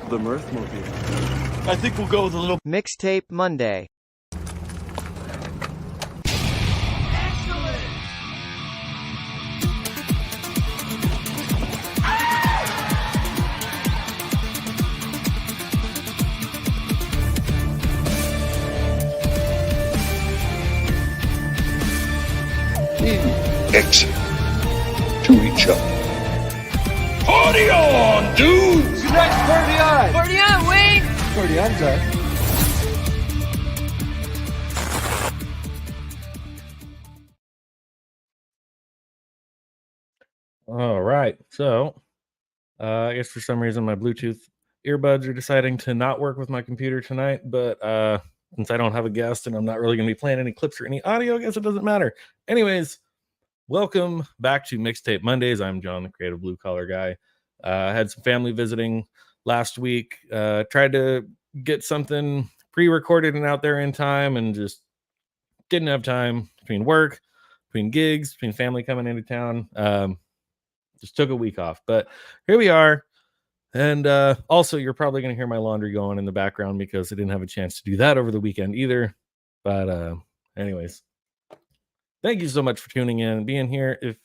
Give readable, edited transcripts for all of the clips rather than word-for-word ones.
The Mirthmobile. I think we'll go with a little Mixtape Monday. Excellent to each other. Party on, dudes! Let's party on! Party on, Wayne! Party on, John. All right, so I guess for some reason my Bluetooth earbuds are deciding to not work with my computer tonight, but since I don't have a guest and I'm not really going to be playing any clips or any audio, I guess it doesn't matter. Anyways, welcome back to Mixtape Mondays. I'm John, the creative blue collar guy. I had some family visiting last week. Tried to get something pre-recorded and out there in time, and just didn't have time between work, between gigs, between family coming into town. Just took a week off, but here we are. And also, you're probably going to hear my laundry going in the background because I didn't have a chance to do that over the weekend either. But anyways, thank you so much for tuning in and being here. If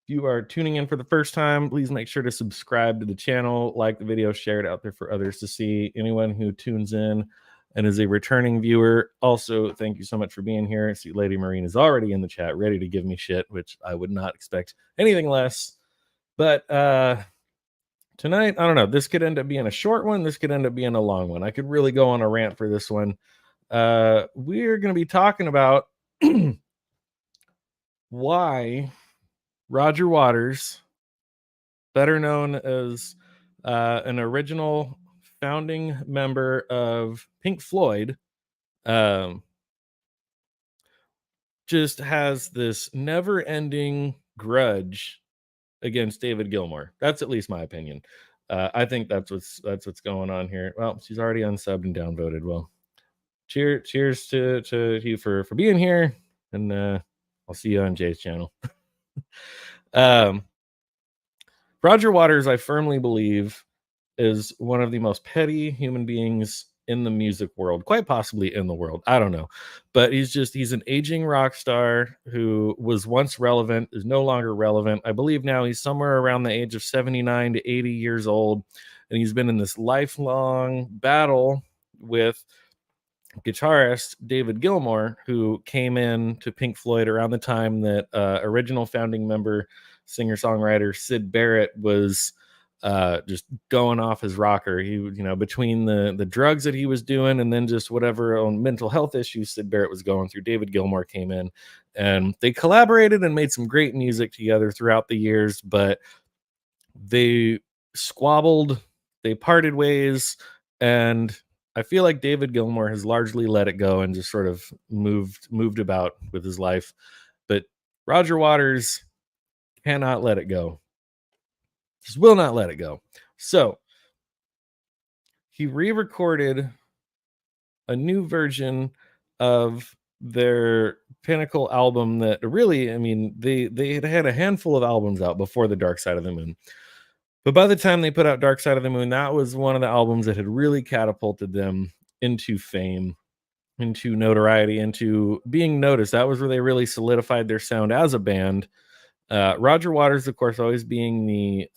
you are tuning in for the first time, please make sure to subscribe to the channel, like the video, share it out there for others to see. Anyone who tunes in and is a returning viewer, also thank you so much for being here. I see Lady Marine is already in the chat, ready to give me shit, which I would not expect anything less. But tonight, I don't know, this could end up being a short one, this could end up being a long one. I could really go on a rant for this one. We're going to be talking about why Roger Waters, better known as an original founding member of Pink Floyd, just has this never-ending grudge against David Gilmour. That's at least my opinion. I think that's what's going on here. Well, she's already unsubbed and downvoted. Well, cheers to you for being here, and I'll see you on Jay's channel. Roger Waters, I firmly believe, is one of the most petty human beings in the music world, quite possibly in the world. I don't know, but he's an aging rock star who was once relevant, is no longer relevant. I believe now he's somewhere around the age of 79 to 80 years old, and he's been in this lifelong battle with guitarist David Gilmour, who came in to Pink Floyd around the time that original founding member, singer-songwriter Syd Barrett was just going off his rocker. He, between the drugs that he was doing and then just whatever own mental health issues Syd Barrett was going through, David Gilmour came in and they collaborated and made some great music together throughout the years, but they squabbled, they parted ways, and I feel like David Gilmour has largely let it go and just sort of moved about with his life. But Roger Waters cannot let it go. Just will not let it go. So he re-recorded a new version of their pinnacle album that really, they had a handful of albums out before the Dark Side of the Moon. But by the time they put out Dark Side of the Moon, that was one of the albums that had really catapulted them into fame, into notoriety, into being noticed. That was where they really solidified their sound as a band. Roger Waters, of course, always being the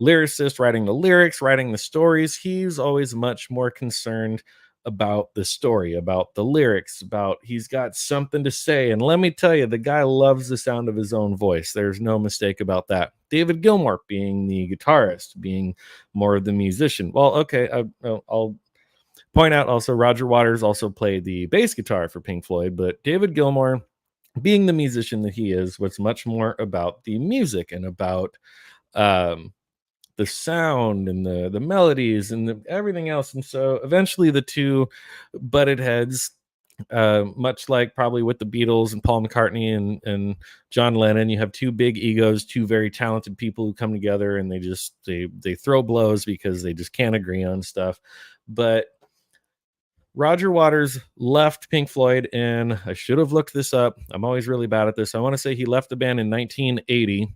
lyricist, writing the lyrics, writing the stories. He's always much more concerned about the story, about the lyrics, about he's got something to say. And let me tell you, the guy loves the sound of his own voice. There's no mistake about that. David Gilmour being the guitarist, being more of the musician. Well, okay, I'll point out also Roger Waters also played the bass guitar for Pink Floyd, but David Gilmour, being the musician that he is, was much more about the music and about the sound and the melodies and everything else. And so eventually the two butted heads, much like probably with the Beatles and Paul McCartney and John Lennon, you have two big egos, two very talented people who come together and they throw blows because they just can't agree on stuff. But Roger Waters left Pink Floyd in, I should have looked this up. I'm always really bad at this. I want to say he left the band in 1980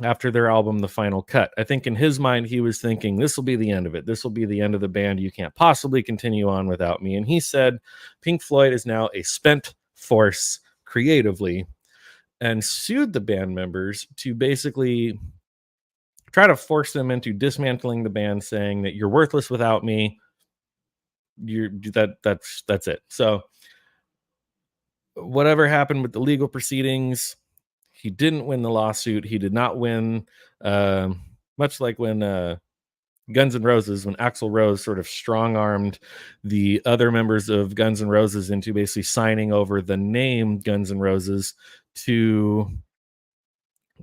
after their album The Final Cut. I think in his mind, he was thinking, this will be the end of it. This will be the end of the band. You can't possibly continue on without me. And he said, Pink Floyd is now a spent force creatively, and sued the band members to basically try to force them into dismantling the band, saying that you're worthless without me. That's it. So whatever happened with the legal proceedings, he didn't win the lawsuit. He did not win, much like when Guns N' Roses, when Axl Rose sort of strong-armed the other members of Guns N' Roses into basically signing over the name Guns N' Roses to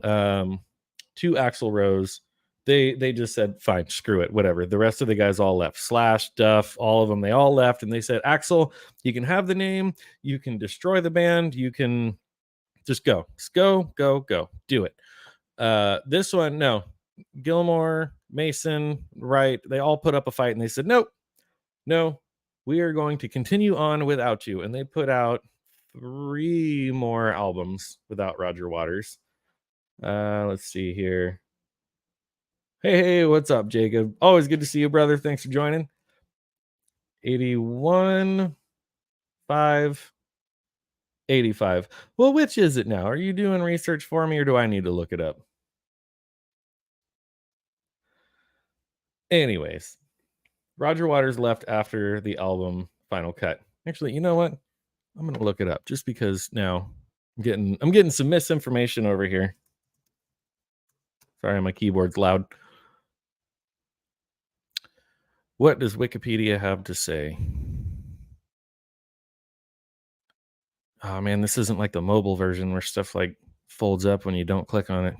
Axl Rose. They just said, fine, screw it, whatever. The rest of the guys all left. Slash, Duff, all of them, they all left. And they said, Axl, you can have the name. You can destroy the band. You can just go. Just go. Do it. This one, no. Gilmore, Mason, Wright, they all put up a fight and they said, nope, no, we are going to continue on without you. And they put out 3 more albums without Roger Waters. Let's see here. Hey, what's up, Jacob? Always good to see you, brother. Thanks for joining. 81, 5, 85. Well, which is it now? Are you doing research for me or do I need to look it up? Anyways, Roger Waters left after the album Final Cut. Actually, you know what? I'm going to look it up just because now I'm getting some misinformation over here. Sorry, my keyboard's loud. What does Wikipedia have to say? Oh man, this isn't like the mobile version where stuff like folds up when you don't click on it.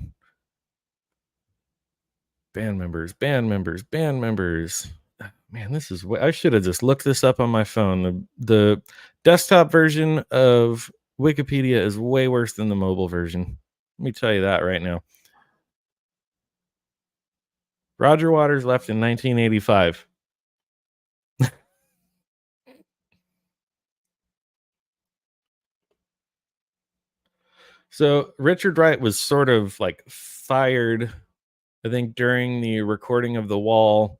Band members. Man, this is I should have just looked this up on my phone. The desktop version of Wikipedia is way worse than the mobile version. Let me tell you that right now. Roger Waters left in 1985. So Richard Wright was sort of like fired, I think, during the recording of The Wall.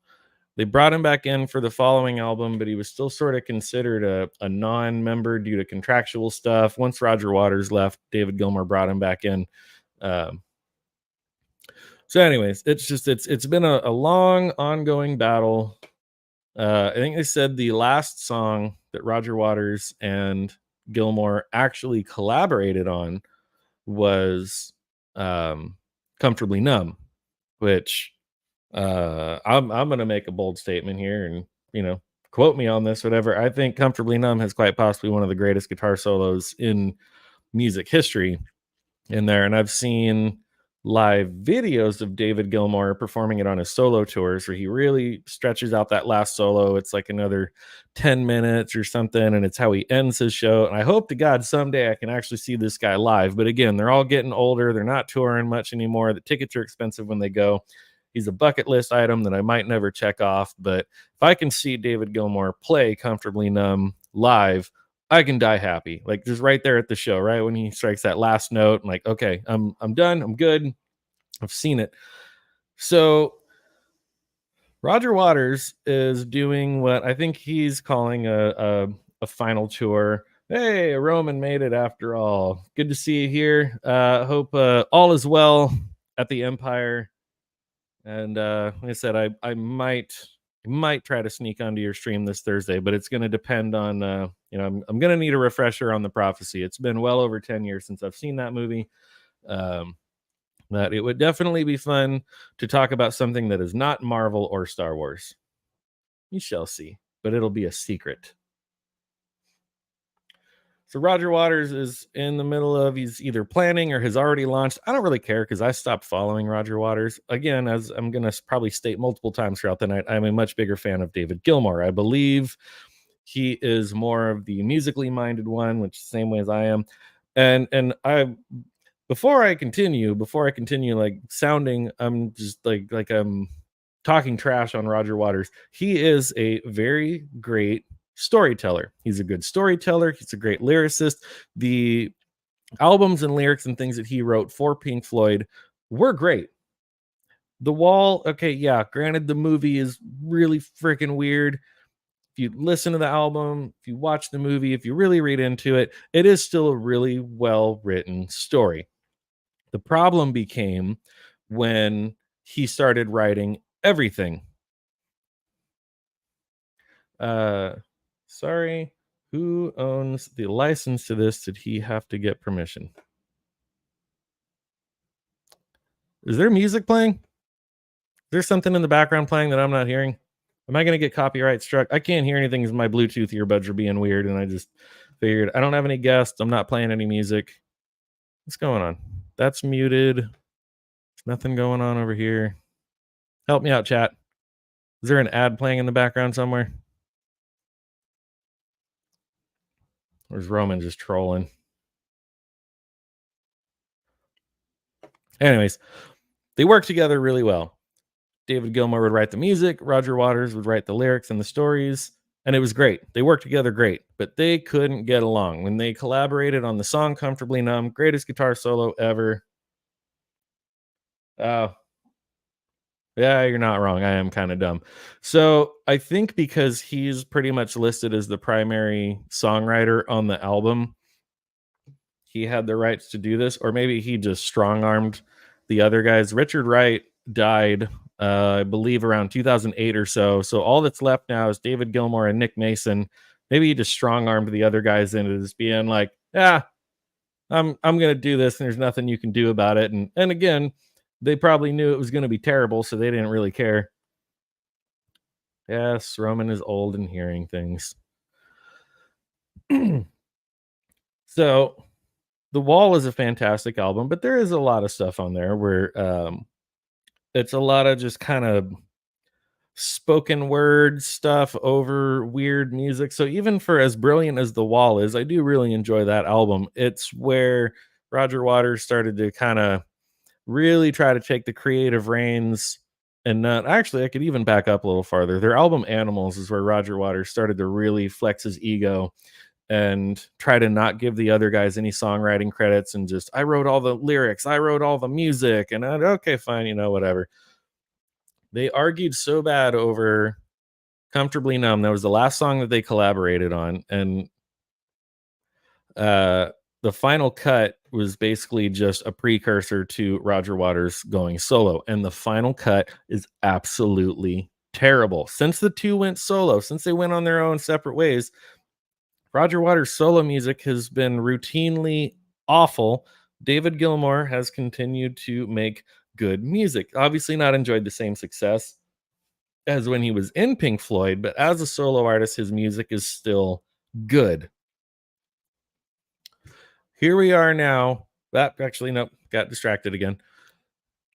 They brought him back in for the following album, but he was still sort of considered a non-member due to contractual stuff. Once Roger Waters left, David Gilmour brought him back in. So anyways, it's been a long ongoing battle. I think they said the last song that Roger Waters and Gilmour actually collaborated on was Comfortably Numb, which I'm going to make a bold statement here and, quote me on this, whatever. I think Comfortably Numb has quite possibly one of the greatest guitar solos in music history in there. And I've seen live videos of David Gilmour performing it on his solo tours where he really stretches out that last solo. It's like another 10 minutes or something, and it's how he ends his show. And I hope to God someday I can actually see this guy live. But again, they're all getting older. They're not touring much anymore. The tickets are expensive when they go. He's a bucket list item that I might never check off. But if I can see David Gilmour play Comfortably Numb live, I can die happy. Like just right there at the show, right when he strikes that last note, I'm like, okay, I'm done. I'm good. I've seen it. So Roger Waters is doing what I think he's calling a final tour. Hey, Roman made it after all. Good to see you here. Hope all is well at the Empire. And like I said, I might try to sneak onto your stream this Thursday, but it's going to depend on, I'm going to need a refresher on the Prophecy. It's been well over 10 years since I've seen that movie. But it would definitely be fun to talk about something that is not Marvel or Star Wars. You shall see, but it'll be a secret. So Roger Waters is in the middle of, he's either planning or has already launched. I don't really care because I stopped following Roger Waters. Again, as I'm going to probably state multiple times throughout the night, I'm a much bigger fan of David Gilmour. I believe He is more of the musically minded one, which is the same way as I am. And I before I continue, like sounding, I'm just like I'm talking trash on Roger Waters. He is a very great storyteller. He's a good storyteller. He's a great lyricist. The albums and lyrics and things that he wrote for Pink Floyd were great. The Wall, okay, yeah, granted the movie is really freaking weird. If you listen to the album, if you watch the movie, if you really read into it, it is still a really well written story. The problem became when he started writing everything. Sorry, who owns the license to this? Did he have to get permission? Is there music playing? Is there something in the background playing that I'm not hearing? Am I going to get copyright struck? I can't hear anything because my Bluetooth earbuds are being weird, and I just figured I don't have any guests. I'm not playing any music. What's going on? That's muted. There's nothing going on over here. Help me out, chat. Is there an ad playing in the background somewhere? Or is Roman just trolling? Anyways, they work together really well. David Gilmour would write the music, Roger Waters would write the lyrics and the stories, and it was great. They worked together great, but they couldn't get along. When they collaborated on the song Comfortably Numb, greatest guitar solo ever. Oh, yeah, you're not wrong. I am kind of dumb. So I think because he's pretty much listed as the primary songwriter on the album, he had the rights to do this, or maybe he just strong-armed the other guys. Richard Wright died, I believe, around 2008 or so. So all that's left now is David Gilmour and Nick Mason. Maybe he just strong-armed the other guys into just being like, "Yeah, I'm gonna do this, and there's nothing you can do about it." And again, they probably knew it was going to be terrible, so they didn't really care. Yes, Roman is old and hearing things. So The Wall is a fantastic album, but there is a lot of stuff on there where it's a lot of just kind of spoken word stuff over weird music. So even for as brilliant as The Wall is, I do really enjoy that album. It's where Roger Waters started to kind of really try to take the creative reins and not actually, I could even back up a little farther. Their album Animals is where Roger Waters started to really flex his ego and try to not give the other guys any songwriting credits and just, I wrote all the lyrics, I wrote all the music, and okay, fine, whatever. They argued so bad over Comfortably Numb. That was the last song that they collaborated on, and the final cut was basically just a precursor to Roger Waters going solo, and the final cut is absolutely terrible. Since the two went solo, since they went on their own separate ways, Roger Waters' solo music has been routinely awful. David Gilmour has continued to make good music. Obviously not enjoyed the same success as when he was in Pink Floyd, but as a solo artist, his music is still good. Here we are now. That actually, nope, got distracted again.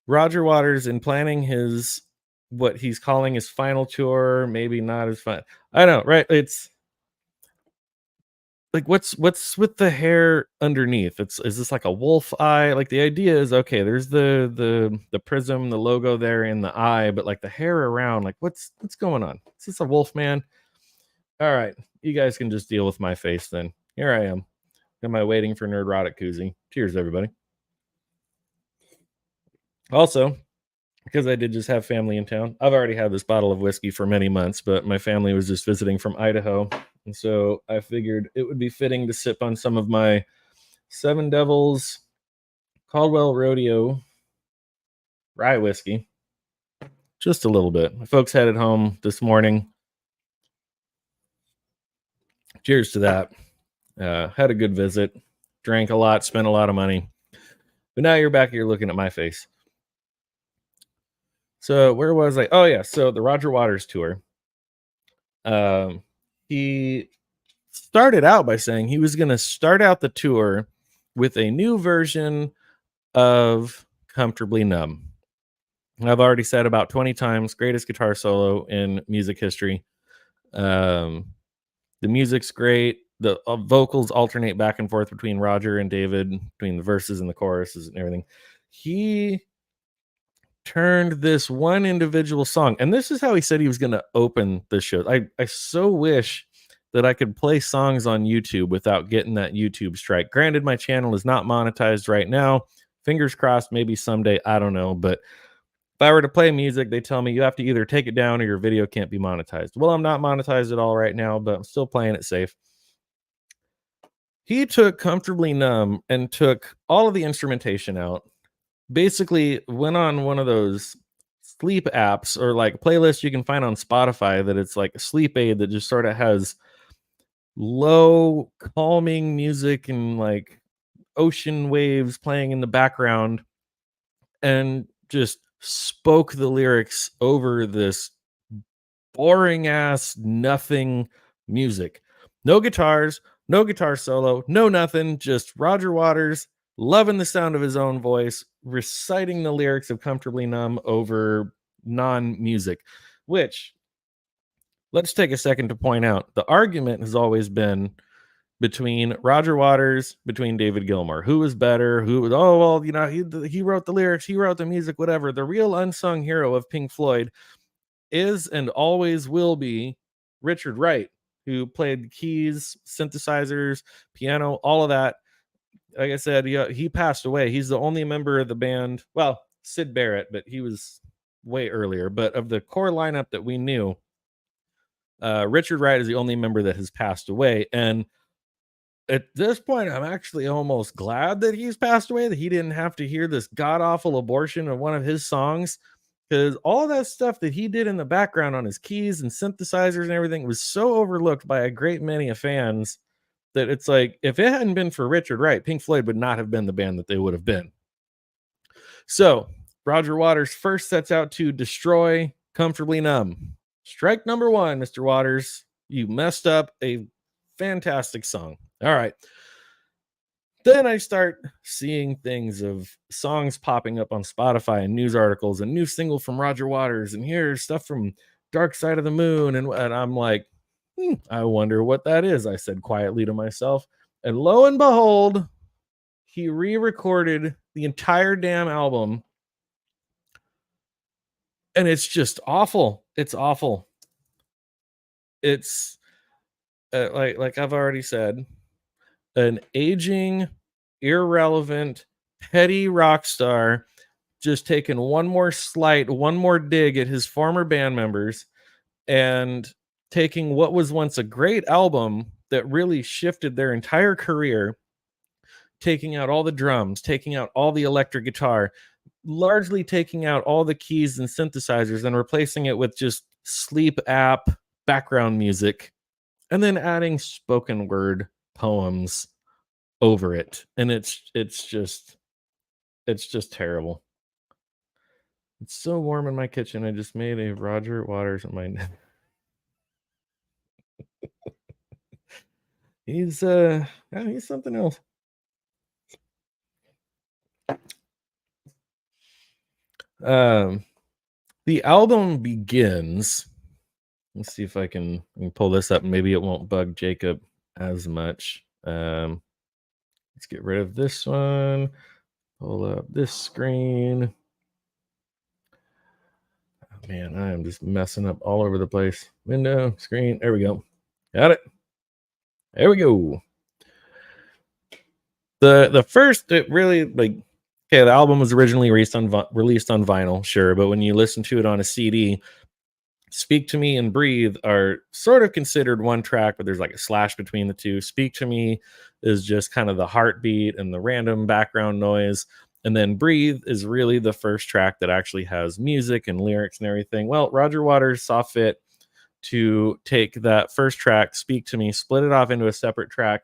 Roger Waters in planning his, what he's calling his final tour, maybe not as fun. I know, right? It's like, what's with the hair underneath? Is this like a wolf eye? Like the idea is, okay, there's the prism, the logo there in the eye, but like the hair around, like what's going on? Is this a wolf man? All right, you guys can just deal with my face then. Here I am. Am I waiting for Nerdrotic koozie? Cheers, everybody. Also, because I did just have family in town, I've already had this bottle of whiskey for many months, but my family was just visiting from Idaho. And so I figured it would be fitting to sip on some of my Seven Devils Caldwell Rodeo rye whiskey. Just a little bit. My folks headed home this morning. Cheers to that. Had a good visit. Drank a lot, spent a lot of money. But now you're back here looking at my face. So where was I? Oh, yeah. So the Roger Waters tour. He started out by saying he was going to start out the tour with a new version of Comfortably Numb. I've already said about 20 times, greatest guitar solo in music history. The music's great. The vocals alternate back and forth between Roger and David, between the verses and the choruses and everything. He turned this one individual song, and this is how he said he was going to open the show. I so wish that I could play songs on YouTube without getting that YouTube strike. Granted, my channel is not monetized right now. Fingers crossed, maybe someday. I don't know. But if I were to play music, they tell me you have to either take it down or your video can't be monetized. Well, I'm not monetized at all right now, but I'm still playing it safe. He took Comfortably Numb and took all of the instrumentation out. Basically went on one of those sleep apps or like playlists you can find on Spotify that it's like a sleep aid that just sort of has low calming music and like ocean waves playing in the background, and just spoke the lyrics over this boring ass nothing music. No guitars, no guitar solo, no nothing, just Roger Waters loving the sound of his own voice, reciting the lyrics of Comfortably Numb over non-music, which, let's take a second to point out, the argument has always been between Roger Waters, between David Gilmour. Who was better? Who was, oh, well, you know, he wrote the lyrics, he wrote the music, whatever. The real unsung hero of Pink Floyd is and always will be Richard Wright, who played keys, synthesizers, piano, all of that. Like I said, he passed away. He's the only member of the band. Well, Sid Barrett, but he was way earlier. But of the core lineup that we knew, Richard Wright is the only member that has passed away. And at this point, I'm actually almost glad that he's passed away, that he didn't have to hear this god-awful abortion of one of his songs, because all that stuff that he did in the background on his keys and synthesizers and everything was so overlooked by a great many of fans that it's like, if it hadn't been for Richard Wright, Pink Floyd would not have been the band that they would have been. So Roger Waters first sets out to destroy Comfortably Numb. Strike number one, Mr. Waters. You messed up a fantastic song. All right. Then I start seeing things of songs popping up on Spotify and news articles, and new single from Roger Waters, and here's stuff from Dark Side of the Moon. And I'm like, I wonder what that is, I said quietly to myself. And lo and behold, he re-recorded the entire damn album. And it's just awful. It's awful. It's like I've already said, an aging, irrelevant, petty rock star just taking one more slight, one more dig at his former band members, and taking what was once a great album that really shifted their entire career, taking out all the drums, taking out all the electric guitar, largely taking out all the keys and synthesizers and replacing it with just sleep app background music, and then adding spoken word poems over it. And it's just terrible. It's so warm in my kitchen. I just made a Roger Waters on my he's something else. The album begins. Let's see if I can pull this up. Maybe it won't bug Jacob as much. Let's get rid of this one. Pull up this screen. Oh, man, I am just messing up all over the place. Window, screen. There we go. Got it. There we go. The first, it really, like, okay, the album was originally released on vinyl, sure, but when you listen to it on a CD, Speak to Me and Breathe are sort of considered one track, but there's like a slash between the two. Speak to Me is just kind of the heartbeat and the random background noise. And then Breathe is really the first track that actually has music and lyrics and everything. Well, Roger Waters saw fit to take that first track, Speak to Me, split it off into a separate track,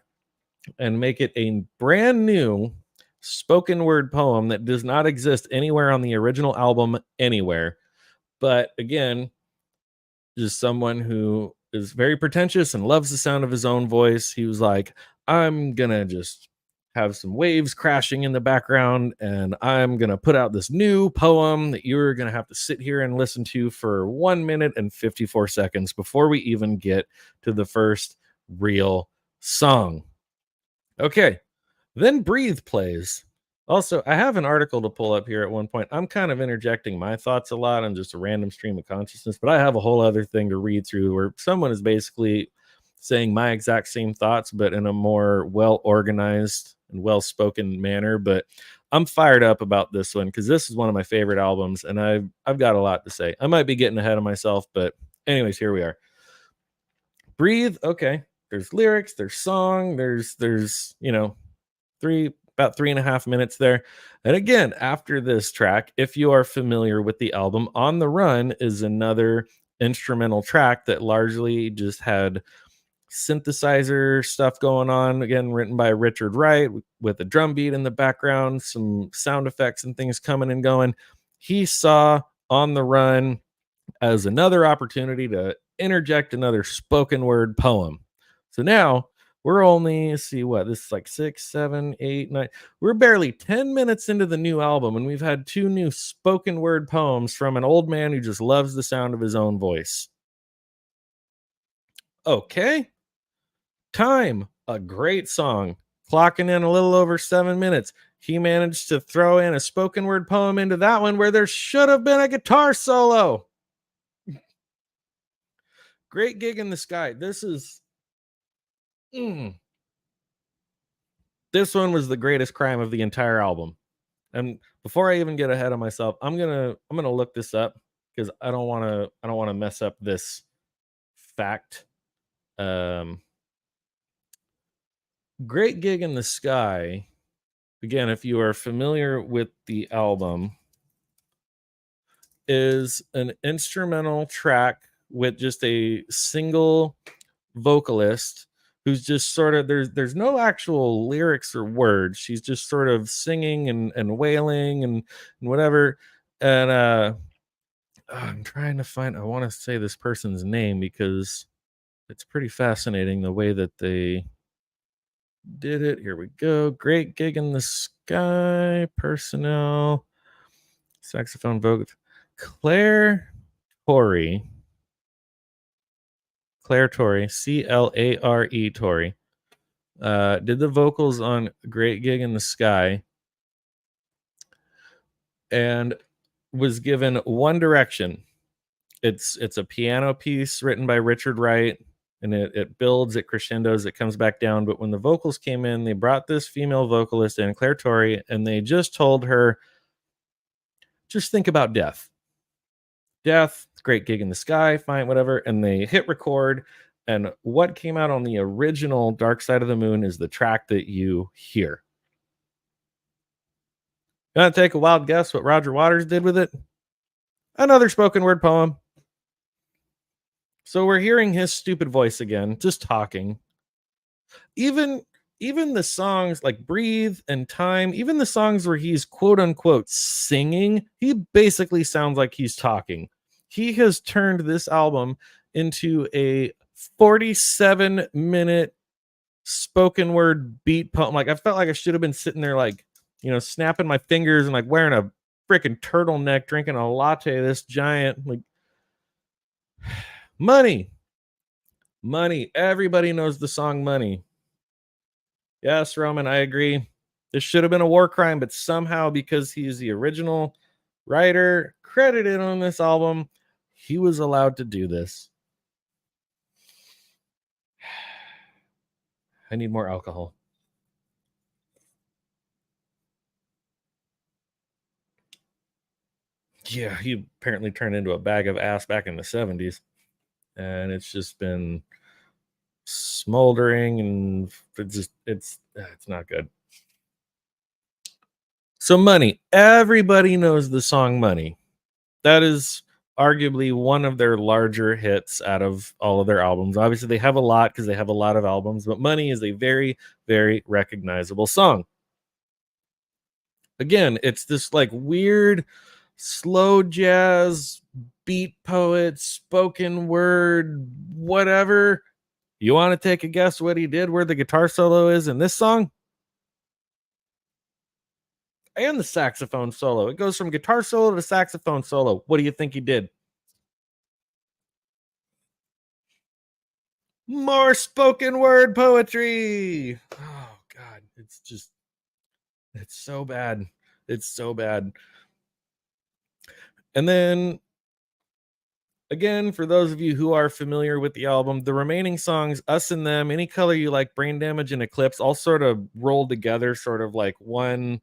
and make it a brand new spoken word poem that does not exist anywhere on the original album anywhere. But again, just someone who is very pretentious and loves the sound of his own voice. He was like, I'm gonna just have some waves crashing in the background, and I'm gonna put out this new poem that you're gonna have to sit here and listen to for 1 minute and 54 seconds before we even get to the first real song. Okay, then Breathe plays. Also, I have an article to pull up here at one point. I'm kind of interjecting my thoughts a lot on just a random stream of consciousness, but I have a whole other thing to read through where someone is basically saying my exact same thoughts, but in a more well organized and well spoken manner. But I'm fired up about this one because this is one of my favorite albums, and I've got a lot to say. I might be getting ahead of myself, but anyways, here we are. Breathe. Okay, there's lyrics, there's song, there's about 3.5 minutes there. And again, after this track, if you are familiar with the album, On the Run is another instrumental track that largely just had synthesizer stuff going on, again written by Richard Wright with a drum beat in the background, some sound effects and things coming and going. He saw On the Run as another opportunity to interject another spoken word poem. So now we're only, let's see what, this is like 6, 7, 8, 9. We're barely 10 minutes into the new album, and we've had 2 new spoken word poems from an old man who just loves the sound of his own voice. Okay. Time, a great song. Clocking in a little over 7 minutes. He managed to throw in a spoken word poem into that one where there should have been a guitar solo. Great Gig in the Sky. This one was the greatest crime of the entire album. And before I even get ahead of myself, I'm gonna look this up because I don't want to mess up this fact. Great Gig in the Sky. Again, if you are familiar with the album, is an instrumental track with just a single vocalist who's just sort of there's no actual lyrics or words. She's just sort of singing and wailing and whatever. And I'm trying to find, I want to say this person's name because it's pretty fascinating the way that they did it. Here we go. Great Gig in the Sky, personnel, saxophone, vocal. Claire Torrey, Clare Torrey, did the vocals on Great Gig in the Sky and was given one direction. It's a piano piece written by Richard Wright, and it builds, it crescendos, it comes back down. But when the vocals came in, they brought this female vocalist in, Clare Torrey, and they just told her, just think about death. Death, Great Gig in the Sky, fine, whatever. And they hit record. And what came out on the original Dark Side of the Moon is the track that you hear. You want to take a wild guess what Roger Waters did with it? Another spoken word poem. So we're hearing his stupid voice again, just talking. Even the songs like Breathe and Time, even the songs where he's quote unquote singing, he basically sounds like he's talking. He has turned this album into a 47-minute spoken word beat poem. Like I felt like I should have been sitting there like, snapping my fingers and like wearing a freaking turtleneck, drinking a latte, this giant like Money. Everybody knows the song Money. Yes, Roman, I agree. This should have been a war crime, but somehow because he's the original writer credited on this album, he was allowed to do this. I need more alcohol. Yeah, he apparently turned into a bag of ass back in the 70s. And it's just been smoldering and it's not good. So Money, everybody knows the song Money. That is arguably one of their larger hits out of all of their albums. Obviously they have a lot because they have a lot of albums, but Money is a very, very recognizable song. Again, it's this like weird slow jazz beat poet, spoken word, whatever. You want to take a guess what he did, where the guitar solo is in this song? And the saxophone solo. It goes from guitar solo to saxophone solo. What do you think he did? More spoken word poetry. Oh God, it's so bad. It's so bad. And then again, for those of you who are familiar with the album, the remaining songs, Us and Them, Any Color You Like, Brain Damage, and Eclipse, all sort of rolled together, sort of like one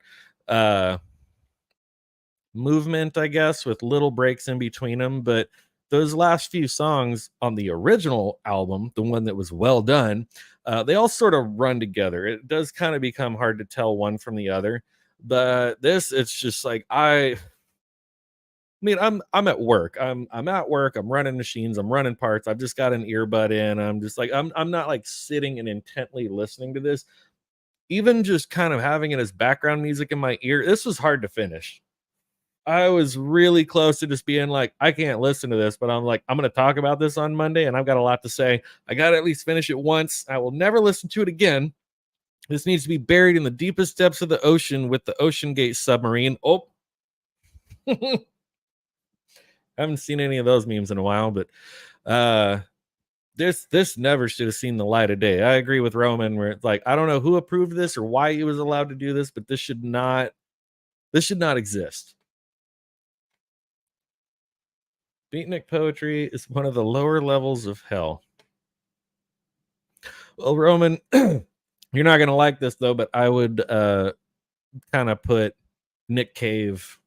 movement, I guess, with little breaks in between them. But those last few songs on the original album, the one that was well done, they all sort of run together. It does kind of become hard to tell one from the other. But this, it's just like I mean, I'm at work. I'm at work. I'm running machines. I'm running parts. I've just got an earbud in. I'm just like I'm not like sitting and intently listening to this. Even just kind of having it as background music in my ear, this was hard to finish. I was really close to just being like, I can't listen to this, but I'm like, I'm going to talk about this on Monday, and I've got a lot to say. I got to at least finish it once. I will never listen to it again. This needs to be buried in the deepest depths of the ocean with the Ocean Gate submarine. Oh, haven't seen any of those memes in a while, but this never should have seen the light of day. I agree with Roman where it's like, I don't know who approved this or why he was allowed to do this, but this should not exist. Beatnik poetry is one of the lower levels of hell. Well, Roman, you're not gonna like this though, but I would kind of put Nick Cave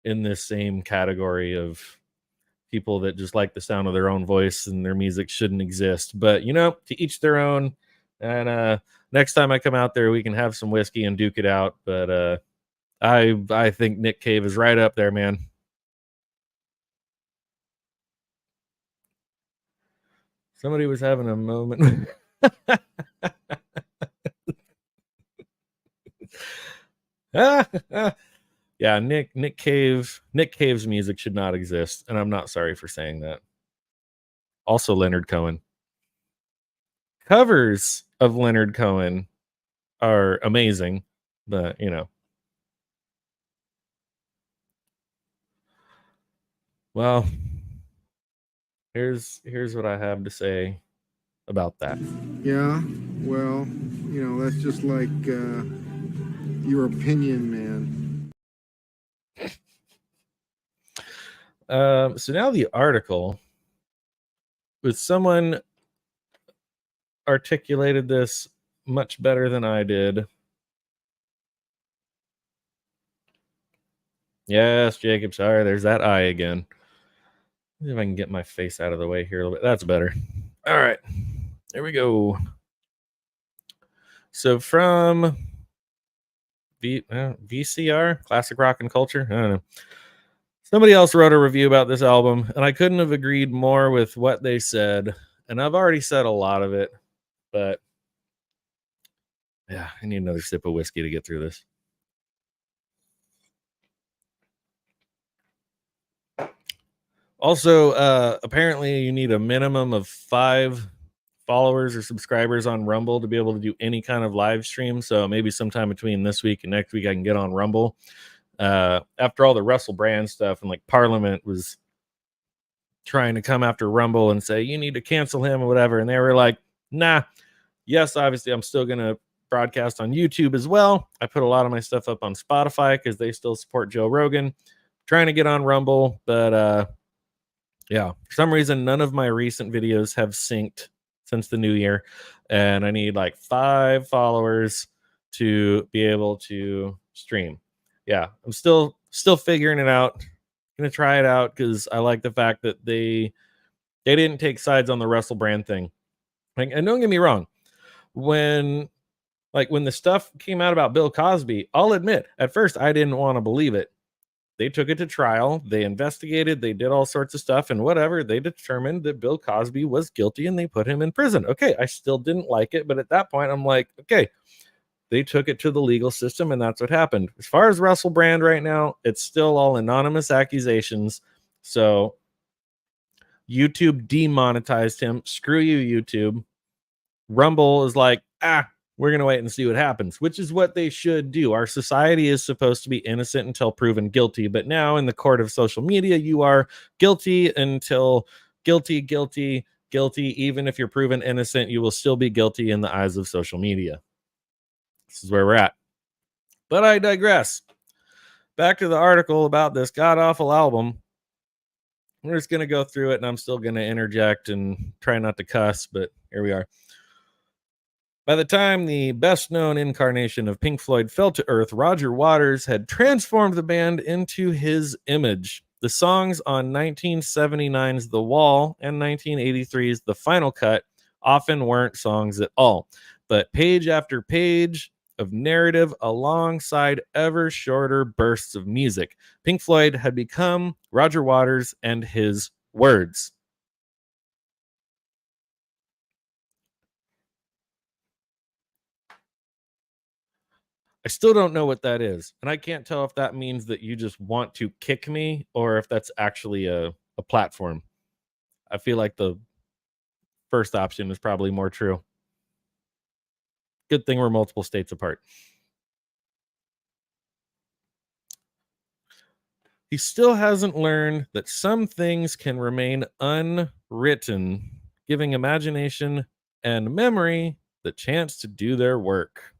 in this same category of people that just like the sound of their own voice and their music shouldn't exist. But you know, to each their own. And next time I come out there, we can have some whiskey and duke it out. But I think Nick Cave is right up there, man. Somebody was having a moment. Yeah, Nick Cave's music should not exist, and I'm not sorry for saying that. Also, Leonard Cohen. Covers of Leonard Cohen are amazing, but you know. Well, here's what I have to say about that. Yeah, well, you know, that's just like your opinion, man. So now the article with someone articulated this much better than I did. Yes, Jacob, sorry, there's that eye again. See if I can get my face out of the way here a little bit. That's better. All right, there we go. So from VCR, Classic Rock and Culture, I don't know. Somebody else wrote a review about this album, and I couldn't have agreed more with what they said. And I've already said a lot of it, but yeah, I need another sip of whiskey to get through this. Also, apparently you need a minimum of 5 followers or subscribers on Rumble to be able to do any kind of live stream. So maybe sometime between this week and next week, I can get on Rumble. After all the Russell Brand stuff and like Parliament was trying to come after Rumble and say, you need to cancel him or whatever. And they were like, nah, yes, obviously I'm still going to broadcast on YouTube as well. I put a lot of my stuff up on Spotify because they still support Joe Rogan. Trying to get on Rumble, but yeah, for some reason, none of my recent videos have synced since the new year. And I need like 5 followers to be able to stream. Yeah, I'm still figuring it out. Gonna try it out because I like the fact that they didn't take sides on the Russell Brand thing. Like, and don't get me wrong, when the stuff came out about Bill Cosby, I'll admit at first I didn't want to believe it. They took it to trial, they investigated, they did all sorts of stuff, and whatever, they determined that Bill Cosby was guilty and they put him in prison. Okay, I still didn't like it, but at that point I'm like, okay, they took it to the legal system and that's what happened. As far as Russell Brand right now, it's still all anonymous accusations. So YouTube demonetized him. Screw you, YouTube. Rumble is like, we're going to wait and see what happens, which is what they should do. Our society is supposed to be innocent until proven guilty. But now in the court of social media, you are guilty until guilty guilty. Even if you're proven innocent, you will still be guilty in the eyes of social media. This is where we're at. But I digress. Back to the article about this god-awful album. We're just going to go through it, and I'm still going to interject and try not to cuss, but here we are. By the time the best-known incarnation of Pink Floyd fell to earth, Roger Waters had transformed the band into his image. The songs on 1979's The Wall and 1983's The Final Cut often weren't songs at all, but page after page of narrative alongside ever shorter bursts of music. Pink Floyd had become Roger Waters and his words. I still don't know what that is, and I can't tell if that means that you just want to kick me or if that's actually a platform. I feel like the first option is probably more true. Good thing we're multiple states apart. He still hasn't learned that some things can remain unwritten, giving imagination and memory the chance to do their work.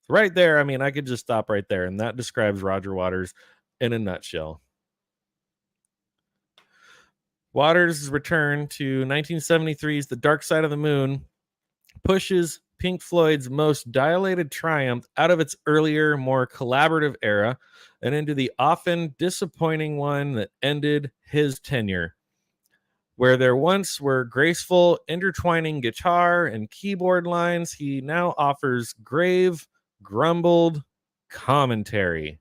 Right there, I mean, I could just stop right there, and that describes Roger Waters in a nutshell. Waters' return to 1973's The Dark Side of the Moon pushes Pink Floyd's most dilated triumph out of its earlier, more collaborative era and into the often disappointing one that ended his tenure. Where there once were graceful, intertwining guitar and keyboard lines, he now offers grave, grumbled commentary.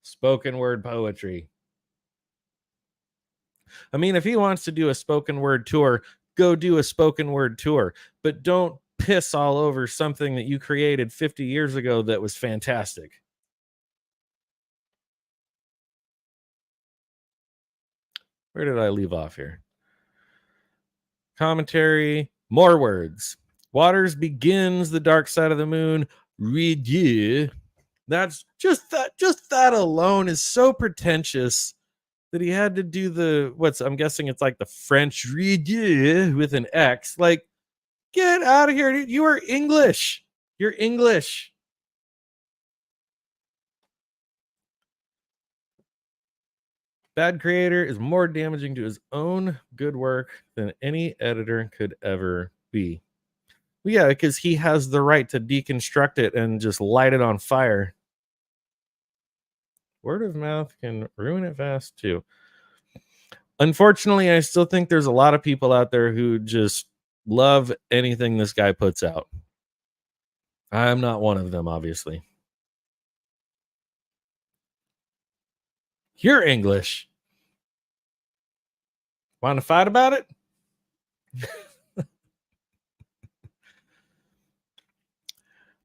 Spoken word poetry. I mean, if he wants to do a spoken word tour, go do a spoken word tour, but don't piss all over something that you created 50 years ago that was fantastic. Where did I leave off here? Commentary, more words. Waters begins The Dark Side of the Moon. Redieu. That's just that alone is so pretentious that he had to do I'm guessing it's like the French Redieu with an X. Like, get out of here. You are English. You're English. Bad creator is more damaging to his own good work than any editor could ever be. Well, yeah, because he has the right to deconstruct it and just light it on fire. Word of mouth can ruin it fast, too. Unfortunately, I still think there's a lot of people out there who just love anything this guy puts out. I'm not one of them, obviously. You're English. Want to fight about it?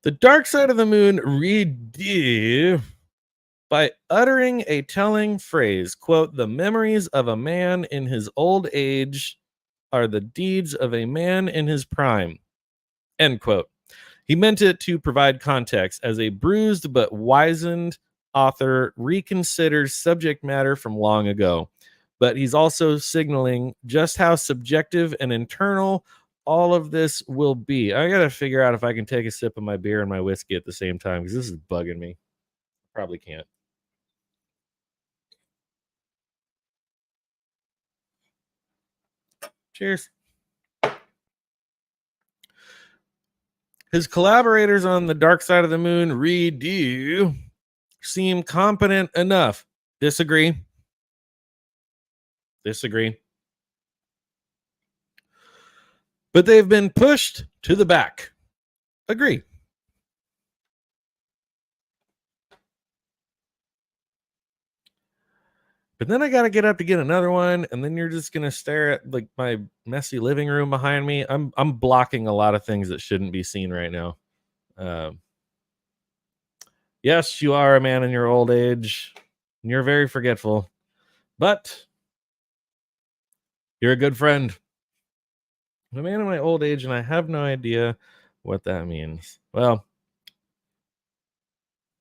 The Dark Side of the Moon Redieu by uttering a telling phrase, quote, "The memories of a man in his old age are the deeds of a man in his prime," end quote. He meant it to provide context as a bruised but wizened author reconsiders subject matter from long ago. But he's also signaling just how subjective and internal all of this will be. I got to figure out if I can take a sip of my beer and my whiskey at the same time, because this is bugging me. Probably can't. Cheers. His collaborators on The Dark Side of the Moon, Redieu, seem competent enough. Disagree. But they've been pushed to the back. Agree. But then I got to get up to get another one, and then you're just going to stare at like my messy living room behind me. I'm blocking a lot of things that shouldn't be seen right now. Yes, you are a man in your old age, and you're very forgetful, but you're a good friend. I'm a man in my old age, and I have no idea what that means. Well,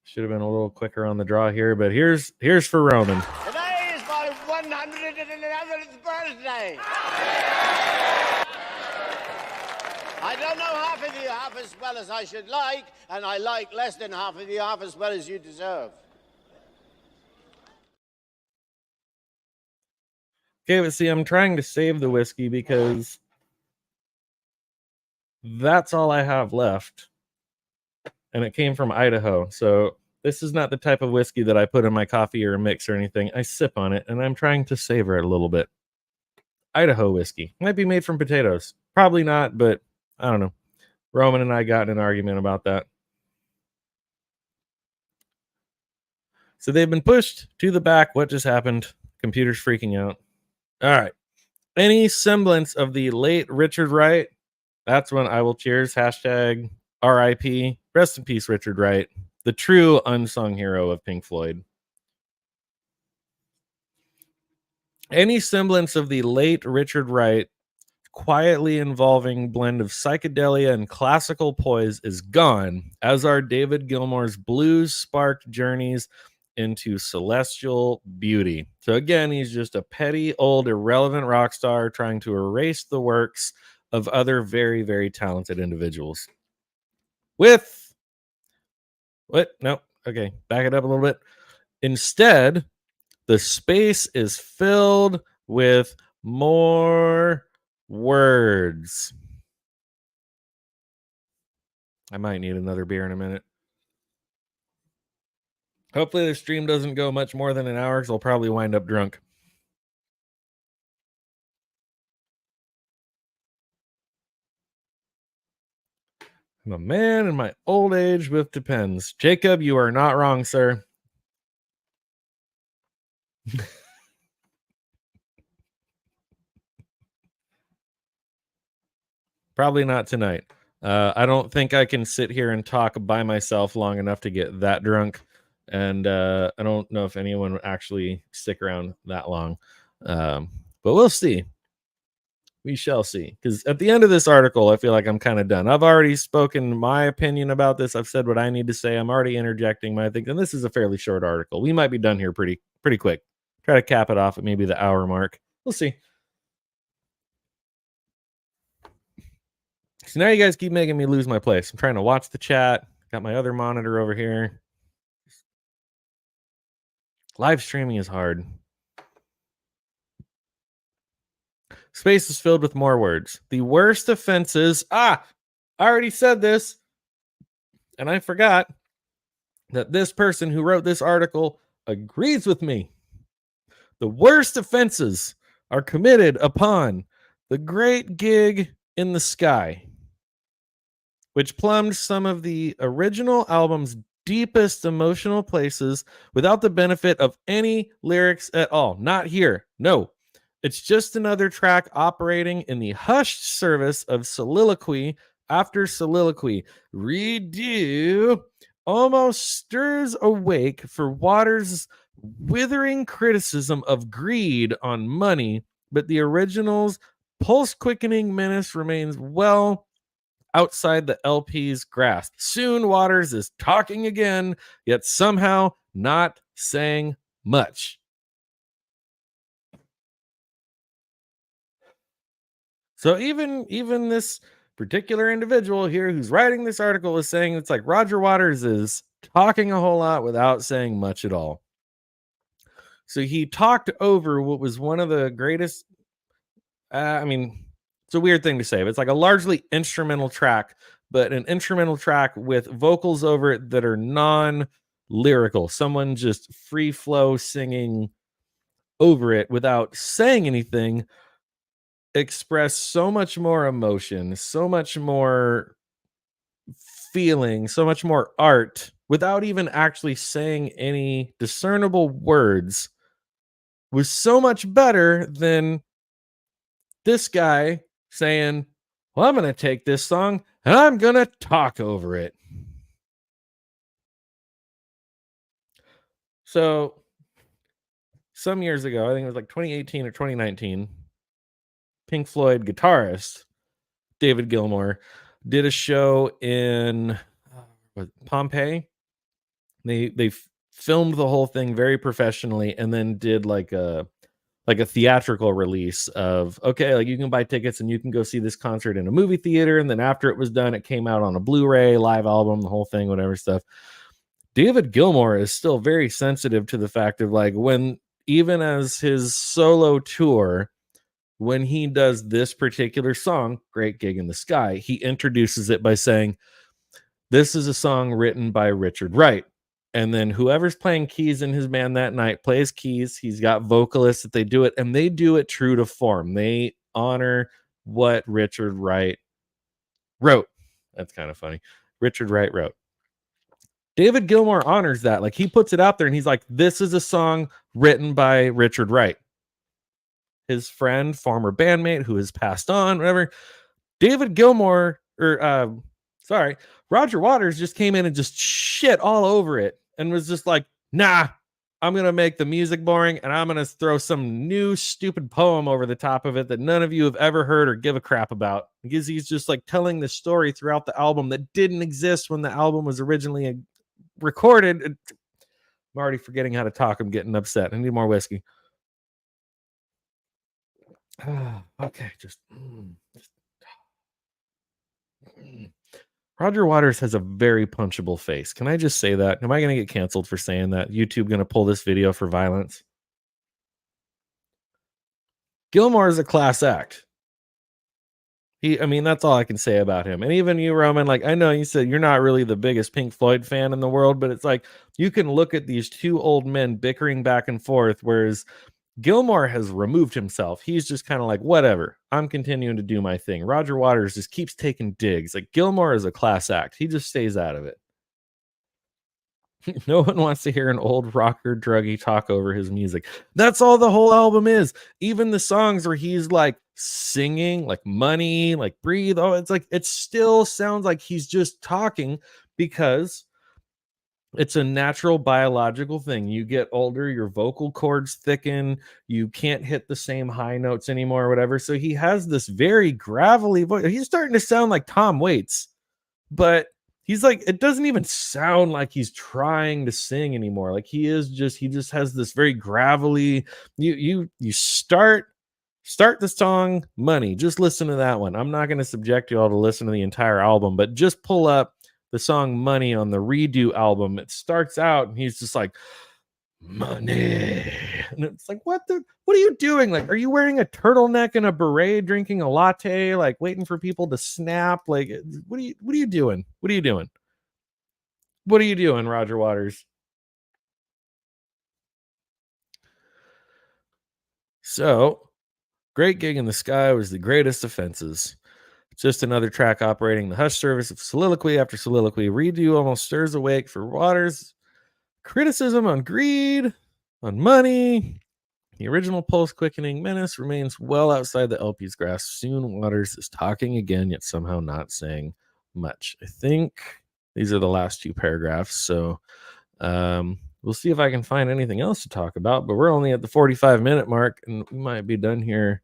should have been a little quicker on the draw here, but here's for Roman. Today is my 111th birthday. I don't know half of you half as well as I should like, and I like less than half of you half as well as you deserve. Okay, but see, I'm trying to save the whiskey because that's all I have left. And it came from Idaho. So this is not the type of whiskey that I put in my coffee or a mix or anything. I sip on it, and I'm trying to savor it a little bit. Idaho whiskey. Might be made from potatoes. Probably not, but I don't know. Roman and I got in an argument about that. So they've been pushed to the back. What just happened? Computer's freaking out. All right. Any semblance of the late Richard Wright, that's when I will cheers. Hashtag RIP. Rest in peace, Richard Wright, the true unsung hero of Pink Floyd. Any semblance of the late Richard Wright, quietly involving blend of psychedelia and classical poise is gone, as are David Gilmour's blues-sparked journeys into celestial beauty. So again, he's just a petty, old, irrelevant rock star trying to erase the works of other very, very talented individuals. With what? No. Okay, back it up a little bit. Instead, the space is filled with more words. I might need another beer in a minute. Hopefully the stream doesn't go much more than an hour, because I'll probably wind up drunk. I'm a man in my old age with depends. Jacob, you are not wrong, sir. Probably not tonight. I don't think I can sit here and talk by myself long enough to get that drunk. And I don't know if anyone would actually stick around that long. But we'll see. We shall see. Because at the end of this article, I feel like I'm kind of done. I've already spoken my opinion about this. I've said what I need to say. I'm already interjecting my things. And this is a fairly short article. We might be done here pretty quick. Try to cap it off at maybe the hour mark. We'll see. So now you guys keep making me lose my place. I'm trying to watch the chat. Got my other monitor over here. Live streaming is hard. Space is filled with more words. The worst offenses. I already said this, and I forgot that this person who wrote this article agrees with me. The worst offenses are committed upon the great gig in the sky, which plumbed some of the original album's deepest emotional places without the benefit of any lyrics at all. Not here. No. It's just another track operating in the hushed service of soliloquy after soliloquy. Redo almost stirs awake for Waters' withering criticism of greed on money, but the original's pulse-quickening menace remains well outside the LP's grasp. Soon Waters is talking again, yet somehow not saying much. So even this particular individual here who's writing this article is saying it's like Roger Waters is talking a whole lot without saying much at all. So he talked over what was one of the greatest, it's a weird thing to say, but it's like a largely instrumental track, but an instrumental track with vocals over it that are non-lyrical. Someone just free flow singing over it without saying anything express so much more emotion, so much more feeling, so much more art without even actually saying any discernible words was so much better than this guy saying, well, I'm going to take this song and I'm going to talk over it. So some years ago, I think it was like 2018 or 2019, Pink Floyd guitarist David Gilmour did a show in Pompeii. They filmed the whole thing very professionally and then did like a like a theatrical release of, okay, like you can buy tickets and you can go see this concert in a movie theater, and then after it was done, it came out on a Blu-ray live album, the whole thing, whatever stuff. David Gilmour is still very sensitive to the fact of like, when even as his solo tour, when he does this particular song, Great Gig in the Sky, he introduces it by saying, this is a song written by Richard Wright. And then whoever's playing keys in his band that night plays keys. He's got vocalists that they do it, and they do it true to form. They honor what Richard Wright wrote. That's kind of funny. Richard Wright wrote. David Gilmour honors that. Like, he puts it out there and he's like, this is a song written by Richard Wright. His friend, former bandmate who has passed on, whatever. David Gilmour, Roger Waters just came in and just shit all over it and was just like, nah, I'm going to make the music boring and I'm going to throw some new stupid poem over the top of it that none of you have ever heard or give a crap about. Because he's just like telling the story throughout the album that didn't exist when the album was originally recorded. I'm already forgetting how to talk. I'm getting upset. I need more whiskey. Okay, Roger Waters has a very punchable face. Can I just say that? Am I going to get canceled for saying that? YouTube going to pull this video for violence? Gilmour is a class act. That's all I can say about him. And even you, Roman, like, I know you said you're not really the biggest Pink Floyd fan in the world, but it's like you can look at these two old men bickering back and forth, whereas Gilmour has removed himself. He's just kind of like, whatever, I'm continuing to do my thing. Roger Waters just keeps taking digs. Like, Gilmour is a class act. He just stays out of it. No one wants to hear an old rocker druggie talk over his music. That's all the whole album is. Even the songs where he's like singing, like Money, like Breathe. Oh, it's like, it still sounds like he's just talking because it's a natural biological thing. You get older, your vocal cords thicken, you can't hit the same high notes anymore or whatever. So he has this very gravelly voice. He's starting to sound like Tom Waits, but he's like, it doesn't even sound like he's trying to sing anymore. Like he just has this very gravelly, you start the song Money. Just listen to that one. I'm not going to subject you all to listen to the entire album, but just pull up the song Money on the Redo album. It starts out and he's just like, money. And it's like, what are you doing? Like, are you wearing a turtleneck and a beret, drinking a latte, like waiting for people to snap? Like, what are you doing? What are you doing? What are you doing, Roger Waters? So, Great Gig in the Sky was the greatest offenses. Just another track operating the hush service of soliloquy after soliloquy. Redo almost stirs awake for Waters. Criticism on greed, on money. The original pulse quickening menace remains well outside the LP's grasp. Soon Waters is talking again, yet somehow not saying much. I think these are the last two paragraphs. So we'll see if I can find anything else to talk about, but we're only at the 45-minute mark and we might be done here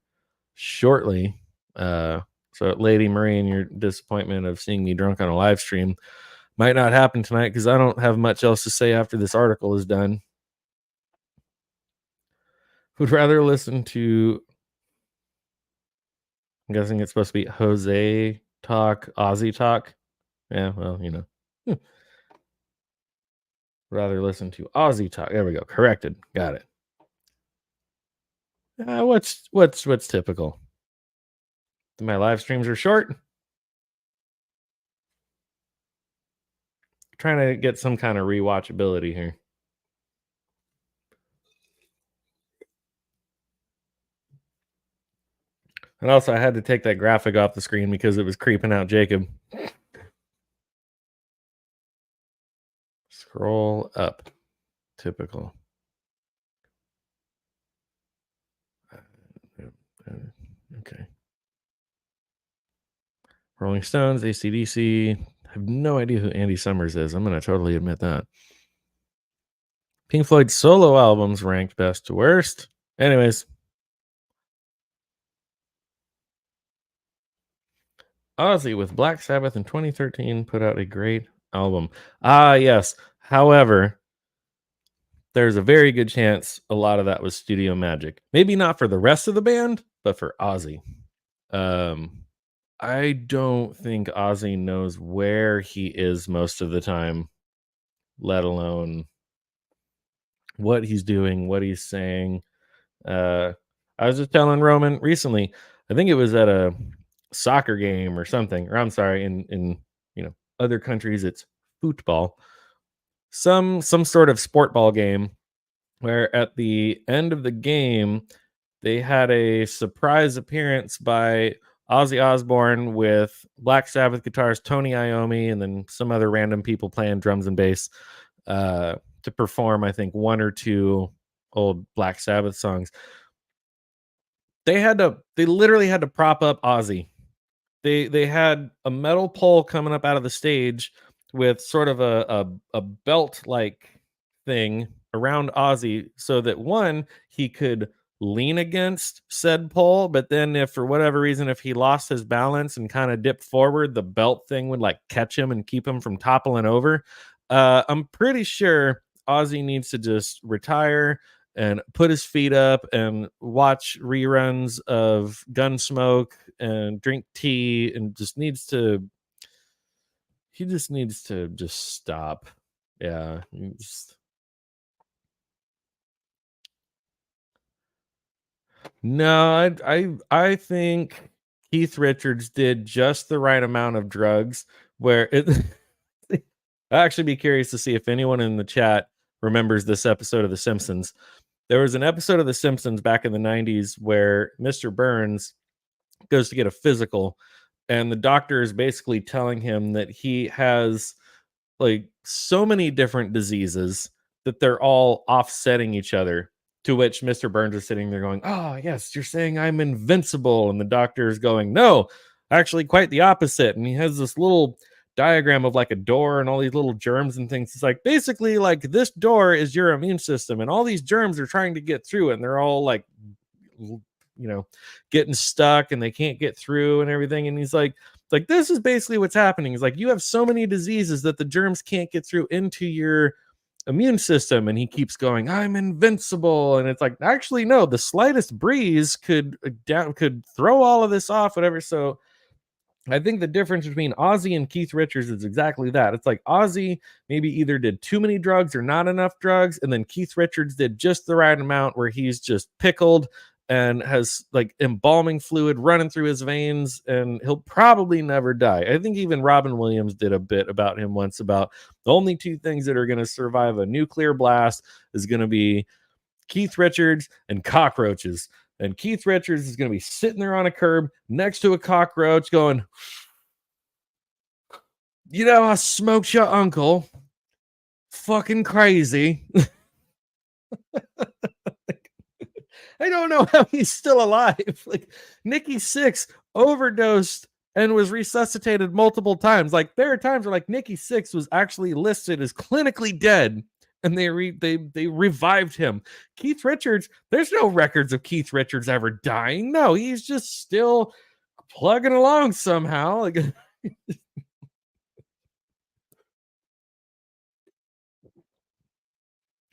shortly. So Lady Marie, and your disappointment of seeing me drunk on a live stream might not happen tonight because I don't have much else to say after this article is done. Would rather listen to, I'm guessing it's supposed to be Jose talk, Aussie talk. Yeah, well, rather listen to Aussie talk. There we go. Corrected. Got it. What's typical? My live streams are short. Trying to get some kind of rewatchability here. And also, I had to take that graphic off the screen because it was creeping out Jacob. Scroll up. Typical. Okay. Rolling Stones, AC/DC. I have no idea who Andy Summers is. I'm going to totally admit that. Pink Floyd solo albums ranked best to worst. Anyways. Ozzy with Black Sabbath in 2013 put out a great album. Ah, yes. However, there's a very good chance a lot of that was studio magic. Maybe not for the rest of the band, but for Ozzy. I don't think Ozzy knows where he is most of the time, let alone what he's doing, what he's saying. I was just telling Roman recently, I think it was at a soccer game or something, or I'm sorry, in other countries it's football. Some sort of sport ball game where at the end of the game they had a surprise appearance by Ozzy Osbourne with Black Sabbath guitarist Tony Iommi and then some other random people playing drums and bass to perform, I think, one or two old Black Sabbath songs. They literally had to prop up Ozzy. They had a metal pole coming up out of the stage with sort of a belt like thing around Ozzy so that one, he could lean against said pole, but then if for whatever reason if he lost his balance and kind of dipped forward, the belt thing would like catch him and keep him from toppling over. I'm pretty sure Ozzy needs to just retire and put his feet up and watch reruns of Gunsmoke and drink tea and he just needs to just stop. Yeah. No, I think Keith Richards did just the right amount of drugs where it I'd actually be curious to see if anyone in the chat remembers this episode of The Simpsons. There was an episode of The Simpsons back in the 90s where Mr. Burns goes to get a physical, and the doctor is basically telling him that he has like so many different diseases that they're all offsetting each other. To which Mr. Burns is sitting there going, "Oh, yes, you're saying I'm invincible." And the doctor is going, "No, actually, quite the opposite." And he has this little diagram of like a door and all these little germs and things. It's like basically like this door is your immune system, and all these germs are trying to get through, and they're all like, getting stuck and they can't get through and everything. And he's like, this is basically what's happening. He's like, you have so many diseases that the germs can't get through into your immune system. And he keeps going, I'm invincible. And it's like, actually, no, the slightest breeze could throw all of this off, whatever. So I think the difference between Ozzy and Keith Richards is exactly that. It's like Ozzy maybe either did too many drugs or not enough drugs, and then Keith Richards did just the right amount where he's just pickled and has like embalming fluid running through his veins, and he'll probably never die. I think even Robin Williams did a bit about him once about the only two things that are going to survive a nuclear blast is going to be Keith Richards and cockroaches. And Keith Richards is going to be sitting there on a curb next to a cockroach going, I smoked your uncle. Fucking crazy. I don't know how he's still alive. Like Nikki Sixx overdosed and was resuscitated multiple times. Like there are times where like Nikki Sixx was actually listed as clinically dead, and they revived him. Keith Richards, there's no records of Keith Richards ever dying. No, he's just still plugging along somehow. Like,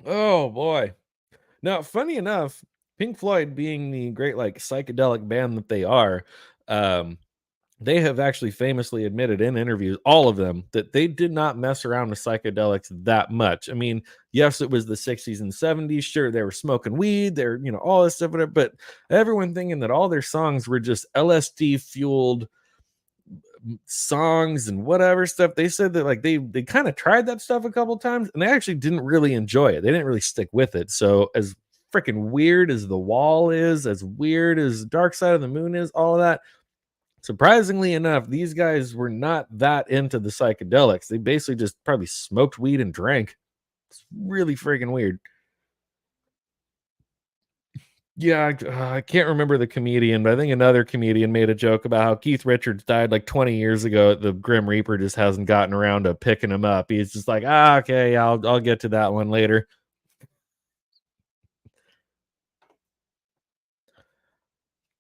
oh boy. Now, funny enough, Pink Floyd being the great like psychedelic band that they are, they have actually famously admitted in interviews, all of them, that they did not mess around with psychedelics that much. I mean, yes, it was the 60s and 70s. Sure, they were smoking weed, they're, all this stuff, but everyone thinking that all their songs were just LSD fueled songs and whatever stuff. They said that like they kind of tried that stuff a couple times and they actually didn't really enjoy it. They didn't really stick with it. So as freaking weird as The Wall is, as weird as Dark Side of the Moon is, all of that, surprisingly enough, these guys were not that into the psychedelics. They basically just probably smoked weed and drank. It's really freaking weird. Yeah, I can't remember the comedian, but I think another comedian made a joke about how Keith Richards died like 20 years ago. The Grim Reaper just hasn't gotten around to picking him up. He's just like, okay, I'll get to that one later.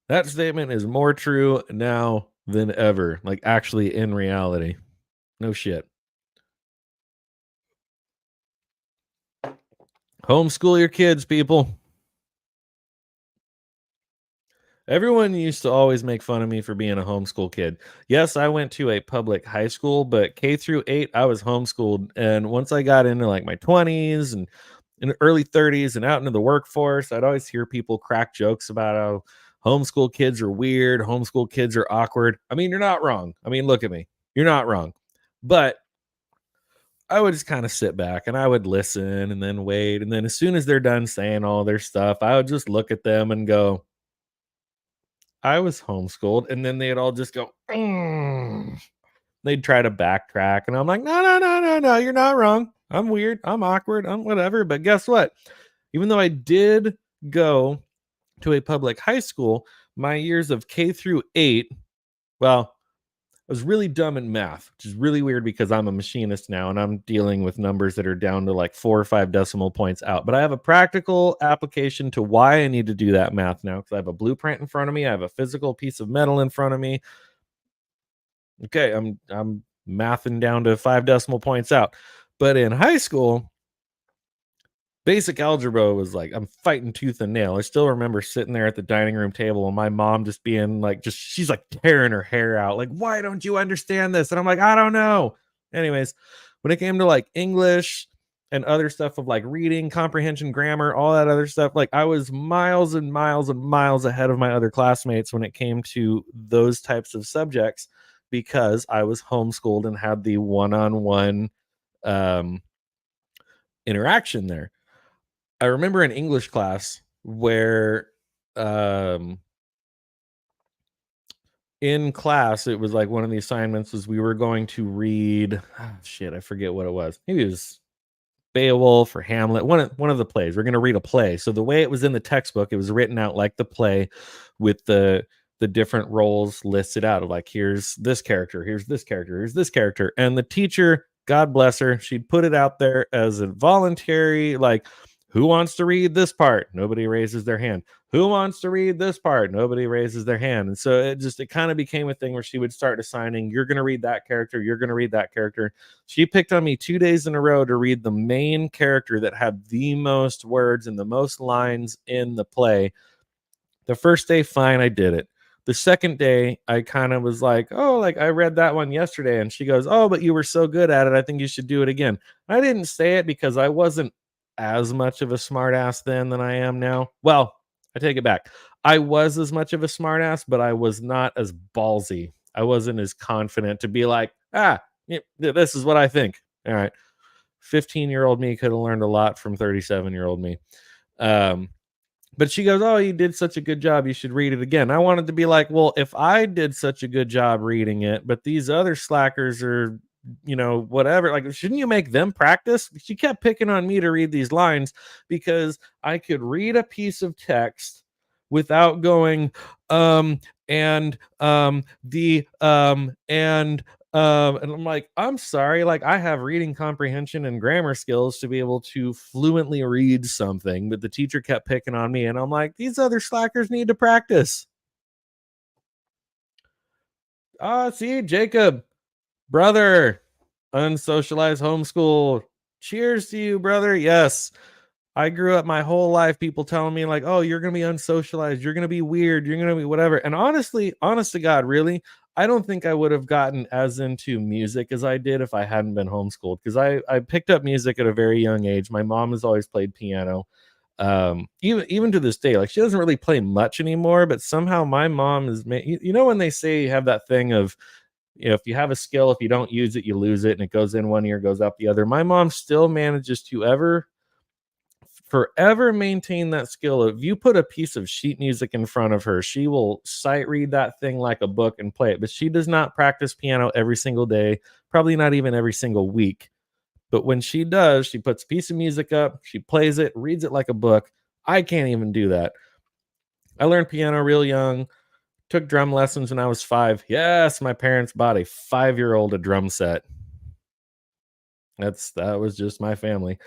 That statement is more true now than ever. Like actually in reality. No shit. Homeschool your kids, people. Everyone used to always make fun of me for being a homeschool kid. Yes, I went to a public high school, but K through 8, I was homeschooled. And once I got into like my 20s and in the early 30s and out into the workforce, I'd always hear people crack jokes about how homeschool kids are weird, homeschool kids are awkward. I mean, you're not wrong. I mean, look at me. You're not wrong. But I would just kind of sit back and I would listen and then wait. And then as soon as they're done saying all their stuff, I would just look at them and go, I was homeschooled, and then they'd all just go, "Mm." They'd try to backtrack, and I'm like, no, no, no, no, no, you're not wrong. I'm weird. I'm awkward. I'm whatever. But guess what? Even though I did go to a public high school, my years of K through 8, well, I was really dumb in math, which is really weird because I'm a machinist now and I'm dealing with numbers that are down to like 4 or 5 decimal points out. But I have a practical application to why I need to do that math now because I have a blueprint in front of me. I have a physical piece of metal in front of me. Okay, I'm mathing down to 5 decimal points out. But in high school, basic algebra was like I'm fighting tooth and nail. I still remember sitting there at the dining room table and my mom just being like, just she's like tearing her hair out, like, why don't you understand this? And I'm like, I don't know. Anyways, when it came to like English and other stuff of like reading, comprehension, grammar, all that other stuff, like I was miles and miles and miles ahead of my other classmates when it came to those types of subjects because I was homeschooled and had the one-on-one um, interaction there. I remember an English class where um in class it was like one of the assignments was we were going to read I forget what it was. Maybe it was Beowulf or Hamlet, one of the plays. We're going to read a play. So the way it was in the textbook, it was written out like the play with the different roles listed out of like here's this character, here's this character, here's this character. And the teacher, God bless her, she'd put it out there as a voluntary like who wants to read this part? Nobody raises their hand. Who wants to read this part? Nobody raises their hand. And so it kind of became a thing where she would start assigning, you're going to read that character, you're going to read that character. She picked on me 2 days in a row to read the main character that had the most words and the most lines in the play. The first day, fine, I did it. The second day, I kind of was like, oh, like I read that one yesterday. And she goes, oh, but you were so good at it. I think you should do it again. I didn't say it because I wasn't as much of a smartass then than I am now. Well, I take it back. I was as much of a smartass, but I was not as ballsy. I wasn't as confident to be like, this is what I think. All right. 15-year-old me could have learned a lot from 37-year-old me. But she goes, oh, you did such a good job. You should read it again. I wanted to be like, well, if I did such a good job reading it, but these other slackers are, whatever, like, shouldn't you make them practice? She kept picking on me to read these lines because I could read a piece of text without going, and I'm like, I'm sorry, like I have reading comprehension and grammar skills to be able to fluently read something, but the teacher kept picking on me, and I'm like, these other slackers need to practice. See, Jacob, brother, unsocialized homeschool. Cheers to you, brother. Yes. I grew up my whole life, people telling me like, oh, you're going to be unsocialized. You're going to be weird. You're going to be whatever. And honestly, honest to God, really, I don't think I would have gotten as into music as I did if I hadn't been homeschooled because I picked up music at a very young age. My mom has always played piano. Even to this day, like she doesn't really play much anymore, but somehow my mom is, when they say you have that thing of, if you have a skill, if you don't use it, you lose it and it goes in one ear, goes out the other. My mom still manages to forever maintain that skill. If you put a piece of sheet music in front of her, she will sight read that thing like a book and play it. But she does not practice piano every single day, probably not even every single week. But when she does, she puts a piece of music up, she plays it, reads it like a book. I can't even do that. I learned piano real young, took drum lessons when I was 5. Yes, my parents bought a 5-year-old a drum set. That was just my family.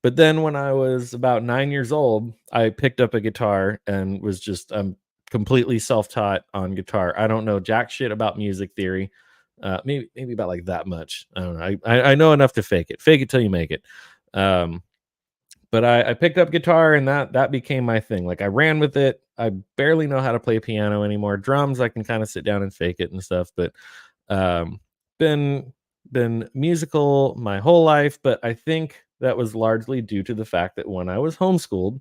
But then when I was about 9 years old, I picked up a guitar and was just completely self-taught on guitar. I don't know jack shit about music theory. Maybe about like that much. I don't know. I know enough to fake it. Fake it till you make it. But I picked up guitar, and that became my thing. Like, I ran with it. I barely know how to play piano anymore. Drums, I can kind of sit down and fake it and stuff, but um, been musical my whole life. But I think that was largely due to the fact that when I was homeschooled,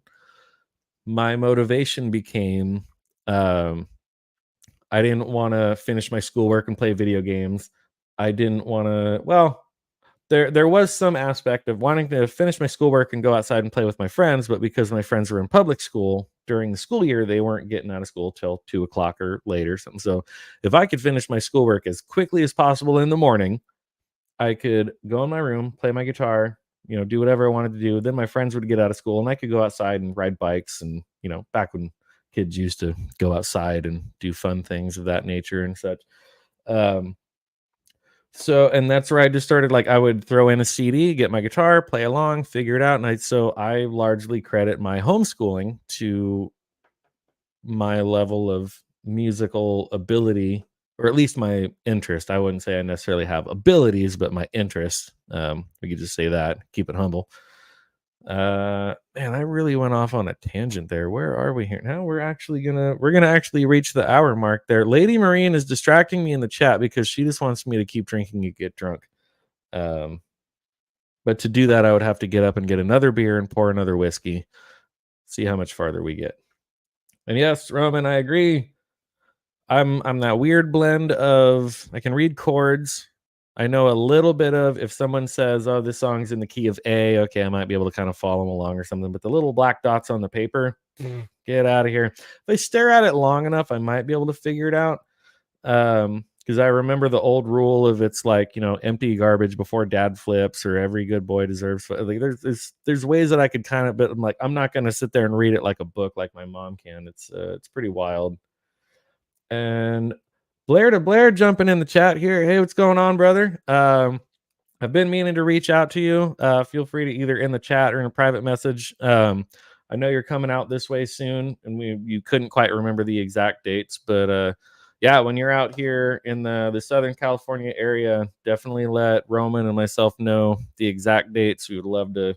my motivation became um, I didn't want to finish my schoolwork and play video games. I didn't want to. Well, there was some aspect of wanting to finish my schoolwork and go outside and play with my friends, but because my friends were in public school during the school year, they weren't getting out of school till 2 o'clock or later or something. So if I could finish my schoolwork as quickly as possible in the morning, I could go in my room, play my guitar, do whatever I wanted to do. Then my friends would get out of school and I could go outside and ride bikes. And, back when kids used to go outside and do fun things of that nature and such. Um, and that's where I just started. Like, I would throw in a CD, get my guitar, play along, figure it out. So I largely credit my homeschooling to my level of musical ability, or at least my interest. I wouldn't say I necessarily have abilities, but my interest. We could just say that, keep it humble. Man, I really went off on a tangent there. Where are we here now? We're gonna actually reach the hour mark there. Lady Marine is distracting me in the chat because she just wants me to keep drinking and get drunk. But to do that, I would have to get up and get another beer and pour another whiskey. See how much farther we get. And yes, Roman, I agree. I'm that weird blend of I can read chords. I know a little bit of, if someone says, "Oh, this song's in the key of A," okay, I might be able to kind of follow them along or something. But the little black dots on the paper, get out of here. If I stare at it long enough, I might be able to figure it out. Because I remember the old rule of it's like, empty garbage before dad flips, or every good boy deserves. Like, there's ways that I could kind of, but I'm like, I'm not going to sit there and read it like a book like my mom can. It's pretty wild. And Blair to Blair jumping in the chat here. Hey, what's going on, brother? I've been meaning to reach out to you. Feel free to either in the chat or in a private message. I know you're coming out this way soon, and you couldn't quite remember the exact dates, but yeah, when you're out here in the Southern California area, definitely let Roman and myself know the exact dates. We would love to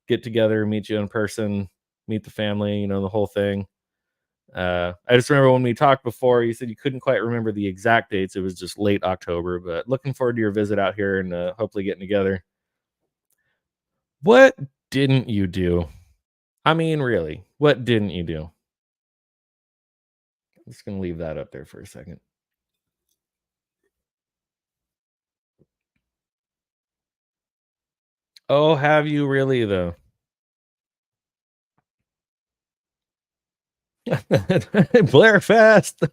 get together, meet you in person, meet the family, the whole thing. I just remember when we talked before, you said you couldn't quite remember the exact dates. It was just late October, but looking forward to your visit out here and hopefully getting together. What didn't you do? I mean, really, what didn't you do? I'm just going to leave that up there for a second. Oh, have you really, though? Blair Fest.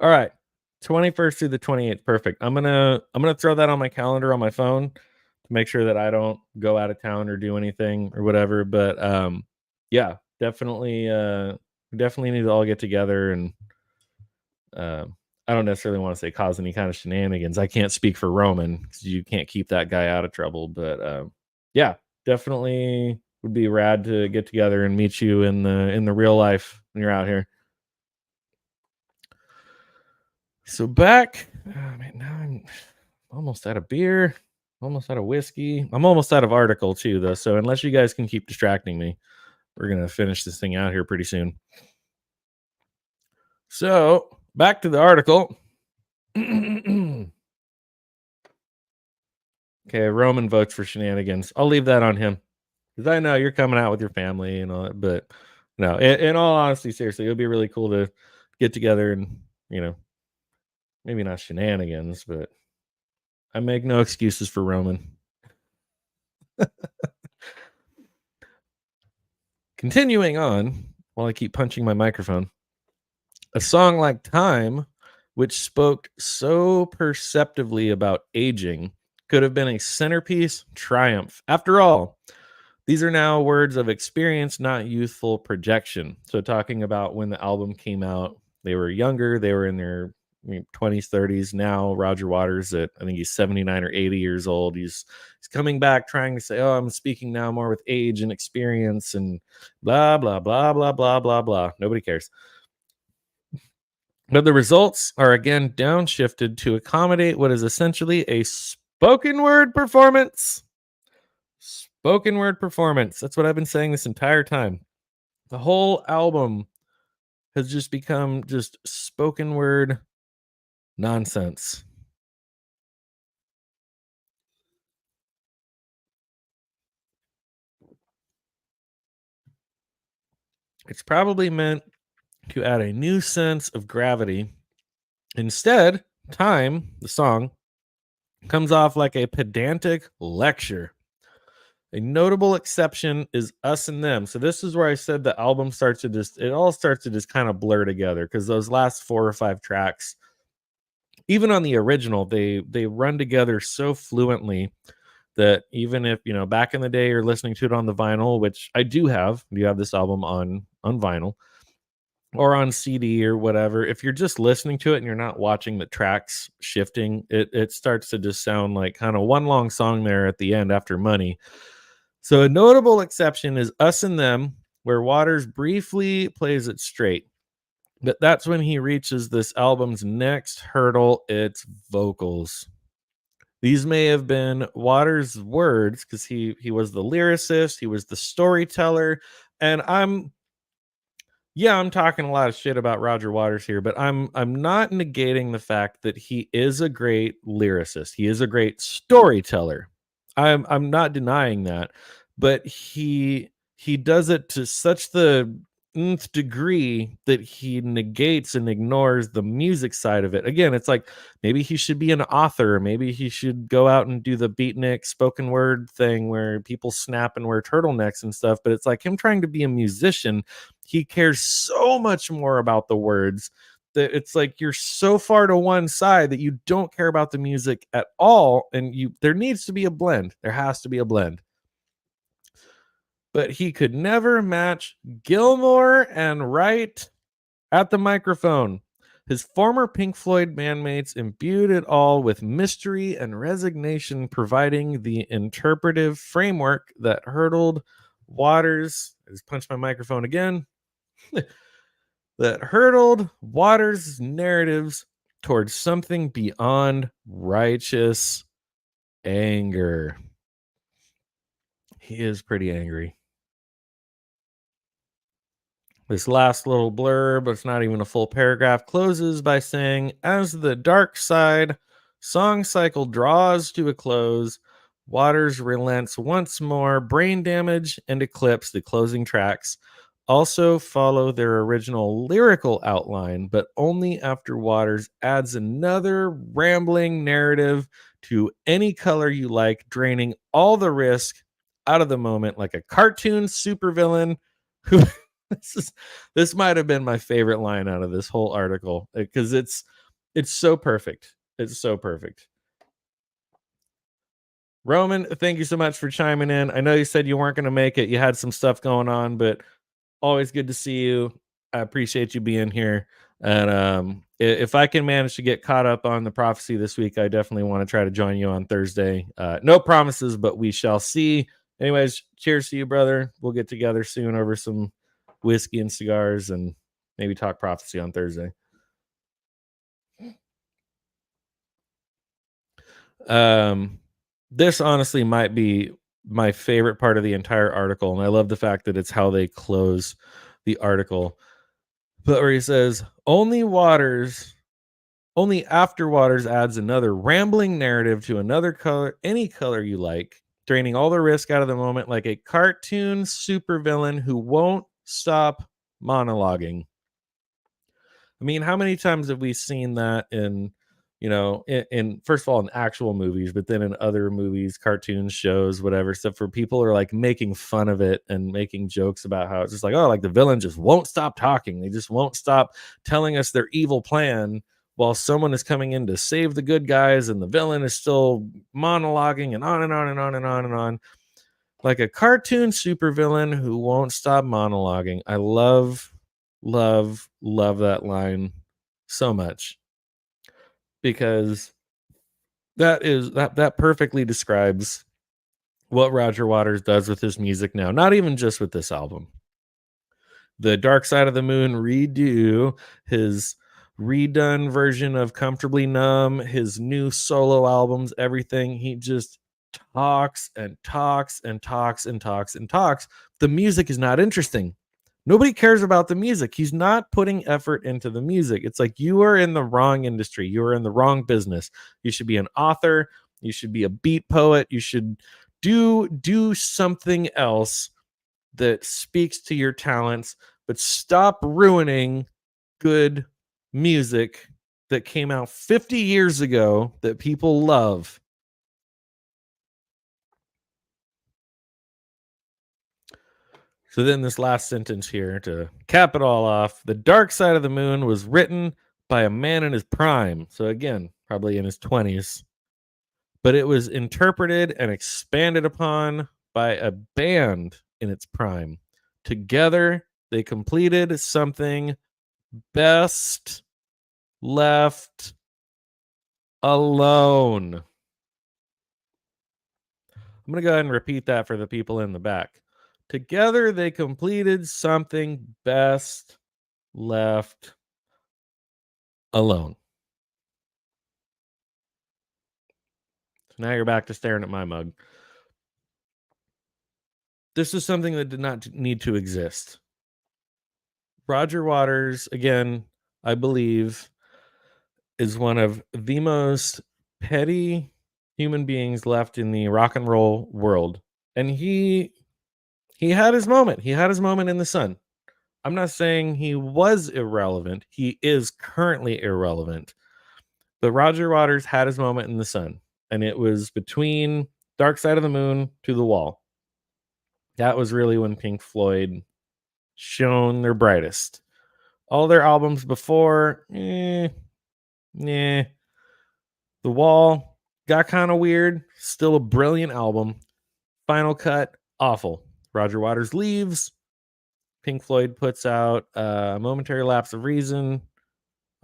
All right. 21st through the 28th. Perfect. I'm gonna throw that on my calendar on my phone to make sure that I don't go out of town or do anything or whatever. But yeah, definitely need to all get together. And I don't necessarily want to say cause any kind of shenanigans. I can't speak for Roman because you can't keep that guy out of trouble. But yeah, definitely would be rad to get together and meet you in the real life when you're out here. So back, man, now I'm almost out of beer, almost out of whiskey. I'm almost out of article too, though. So unless you guys can keep distracting me, we're gonna finish this thing out here pretty soon. So back to the article. Okay, Roman votes for shenanigans. I'll leave that on him because I know you're coming out with your family and all that. But no, in all honesty, seriously, it would be really cool to get together and maybe not shenanigans, but I make no excuses for Roman. Continuing on, while I keep punching my microphone, a song like Time, which spoke so perceptively about aging, could have been a centerpiece triumph. After all, these are now words of experience, not youthful projection. So talking about when the album came out, they were younger, they were in their 20s, 30s. Now Roger Waters, I think he's 79 or 80 years old. He's coming back trying to say, "Oh, I'm speaking now more with age and experience," and blah blah blah blah blah blah blah. Nobody cares. But the results are again downshifted to accommodate what is essentially a spoken word performance. Spoken word performance. That's what I've been saying this entire time. The whole album has just become just spoken word nonsense. It's probably meant to add a new sense of gravity. Instead, Time, the song, comes off like a pedantic lecture. A notable exception is Us and Them. So this is where I said the album starts to just kind of blur together, because those last 4 or 5 tracks, even on the original, they run together so fluently that even if, back in the day you're listening to it on the vinyl, which I do have this album on vinyl or on CD or whatever, if you're just listening to it and you're not watching the tracks shifting, it starts to just sound like kind of one long song there at the end after Money. So a notable exception is Us and Them, where Waters briefly plays it straight. But that's when he reaches this album's next hurdle, its vocals. These may have been Waters' words, because he was the lyricist, he was the storyteller, and I'm talking a lot of shit about Roger Waters here, but I'm not negating the fact that he is a great lyricist. He is a great storyteller. I'm not denying that, but he does it to such the nth degree that he negates and ignores the music side of it. Again, it's like maybe he should be an author, maybe he should go out and do the beatnik spoken word thing where people snap and wear turtlenecks and stuff, but it's like him trying to be a musician. He cares so much more about the words that it's like you're so far to one side that you don't care about the music at all, and there needs to be a blend. There has to be a blend. But he could never match Gilmour and Wright at the microphone. His former Pink Floyd bandmates imbued it all with mystery and resignation, providing the interpretive framework that hurdled Waters. I just punched my microphone again. That hurdled Waters' narratives towards something beyond righteous anger. He is pretty angry. This last little blurb, it's not even a full paragraph, closes by saying, as the dark side song cycle draws to a close, Waters relents once more. Brain Damage and Eclipse, the closing tracks, also follow their original lyrical outline, but only after Waters adds another rambling narrative to Any Color You Like, draining all the risk out of the moment like a cartoon supervillain who this might have been my favorite line out of this whole article, because it's so perfect. It's so perfect. Roman, thank you so much for chiming in. I know you said you weren't going to make it. You had some stuff going on, but always good to see you. I appreciate you being here. And if I can manage to get caught up on the prophecy this week, I definitely want to try to join you on Thursday. No promises, but we shall see. Anyways, cheers to you, brother. We'll get together soon over some whiskey and cigars and maybe talk prophecy on Thursday. This honestly might be my favorite part of the entire article, and I love the fact that it's how they close the article. But where he says, only after Waters adds another rambling narrative to another color, Any Color You Like, draining all the risk out of the moment like a cartoon supervillain who won't stop monologuing. I mean, how many times have we seen that in first of all, in actual movies, but then in other movies, cartoons, shows, whatever stuff, where people are like making fun of it and making jokes about how it's just like, oh, like the villain just won't stop talking. They just won't stop telling us their evil plan while someone is coming in to save the good guys, and the villain is still monologuing and on and on and on and on and on. Like a cartoon supervillain who won't stop monologuing. I love that line so much, because that perfectly describes what Roger Waters does with his music now, not even just with this album. The Dark Side of the Moon redo, his redone version of Comfortably Numb, his new solo albums, everything. talks and talks and talks and talks and talks. The music is not interesting. Nobody cares about the music. He's not putting effort into the music. It's like you are in the wrong industry. You are in the wrong business. You should be an author. You should be a beat poet. You should do something else that speaks to your talents, but stop ruining good music that came out 50 years ago that people love. So then this last sentence here to cap it all off. The Dark Side of the Moon was written by a man in his prime. So again, probably in his 20s. But it was interpreted and expanded upon by a band in its prime. Together, they completed something best left alone. I'm going to go ahead and repeat that for the people in the back. Together, they completed something best left alone. So now you're back to staring at my mug. This is something that did not need to exist. Roger Waters, again, I believe, is one of the most petty human beings left in the rock and roll world. And he had his moment. He had his moment in the sun. I'm not saying he was irrelevant. He is currently irrelevant. But Roger Waters had his moment in the sun. And it was between Dark Side of the Moon to The Wall. That was really when Pink Floyd shone their brightest. All their albums before, The Wall got kind of weird. Still a brilliant album. Final Cut, awful. Roger Waters leaves. Pink Floyd puts out a Momentary Lapse of Reason,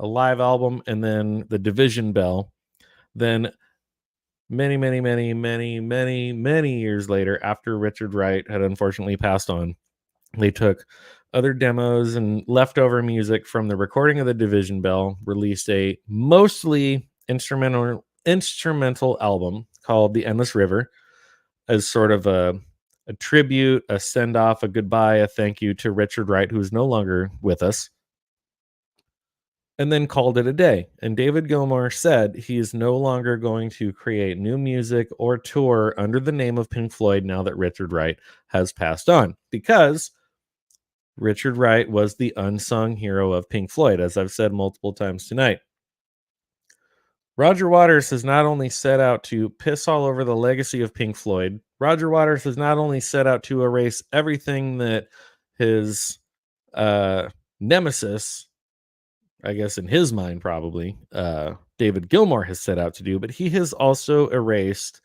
a live album, and then The Division Bell. Then many years later, after Richard Wright had unfortunately passed on, they took other demos and leftover music from the recording of The Division Bell, released a mostly instrumental album called The Endless River as sort of a tribute, a send-off, a goodbye, a thank you to Richard Wright, who is no longer with us, and then called it a day. And David Gilmour said he is no longer going to create new music or tour under the name of Pink Floyd now that Richard Wright has passed on, because Richard Wright was the unsung hero of Pink Floyd, as I've said multiple times tonight. Roger Waters has not only set out to piss all over the legacy of Pink Floyd, Roger Waters has not only set out to erase everything that his nemesis, I guess in his mind probably, David Gilmour has set out to do, but he has also erased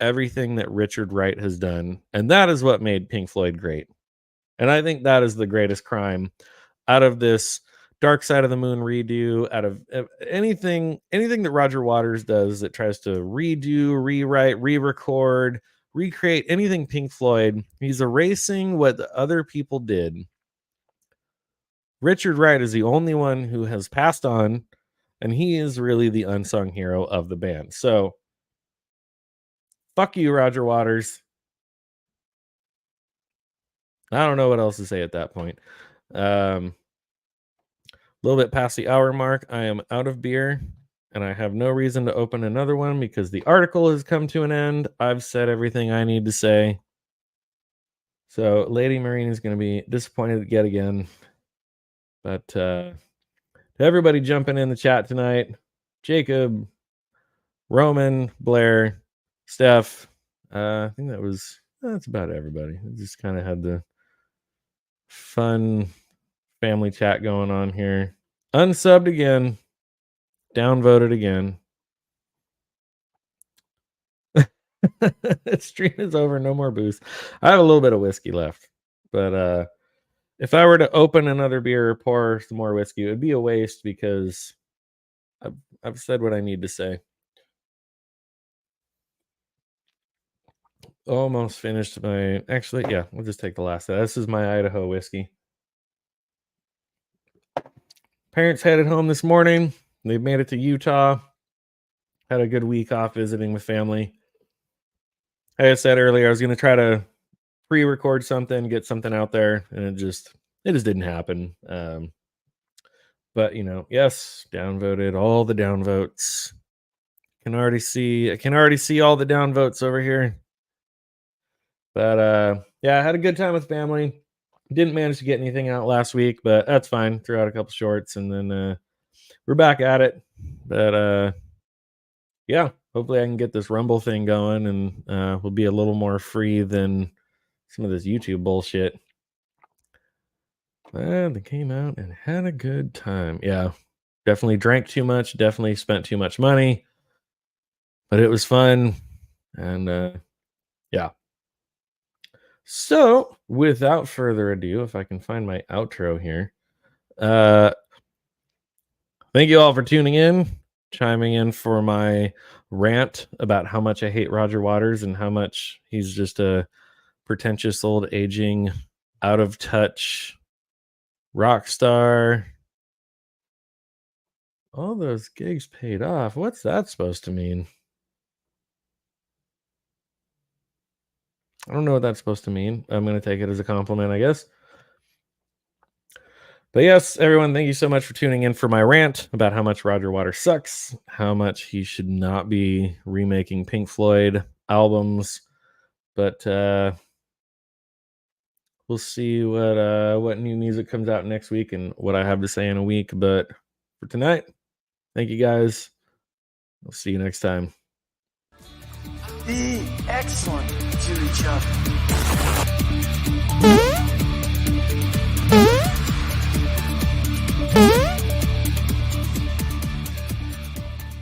everything that Richard Wright has done. And that is what made Pink Floyd great. And I think that is the greatest crime out of this Dark Side of the Moon redo, out of anything that Roger Waters does that tries to redo, rewrite, re-record, recreate anything Pink Floyd. He's erasing what the other people did. Richard Wright is the only one who has passed on, and he is really the unsung hero of the band. So, fuck you, Roger Waters. I don't know what else to say at that point. A little bit past the hour mark. I am out of beer, and I have no reason to open another one because the article has come to an end. I've said everything I need to say. So Lady Marine is going to be disappointed yet again. But to everybody jumping in the chat tonight, Jacob, Roman, Blair, Steph, I think that's about everybody. I just kind of had the fun family chat going on here. Unsubbed again. Downvoted again. Stream is over. No more booze. I have a little bit of whiskey left. But if I were to open another beer or pour some more whiskey, it would be a waste because I've said what I need to say. Almost finished my... Actually, yeah, we'll just take the last of that. This is my Idaho whiskey. Parents headed home this morning. They've made it to Utah. Had a good week off visiting with family. like I said earlier, I was gonna try to pre-record something, get something out there, and it just didn't happen. But yes, downvoted, all the downvotes. I can already see all the downvotes over here. But yeah, I had a good time with family. Didn't manage to get anything out last week, but that's fine. Threw out a couple shorts, and then we're back at it. But yeah, hopefully I can get this Rumble thing going, and we'll be a little more free than some of this YouTube bullshit. They came out and had a good time. Yeah, definitely drank too much. Definitely spent too much money, but it was fun, and yeah. So, without further ado, if I can find my outro here, thank you all for tuning in, chiming in for my rant about how much I hate Roger Waters and how much he's just a pretentious old aging, out of touch rock star. All those gigs paid off. What's that supposed to mean? I don't know what that's supposed to mean. I'm going to take it as a compliment, I guess. But yes, everyone, thank you so much for tuning in for my rant about how much Roger Waters sucks, how much he should not be remaking Pink Floyd albums. But we'll see what new music comes out next week and what I have to say in a week. But for tonight, thank you guys. I'll see you next time. Be excellent to each other.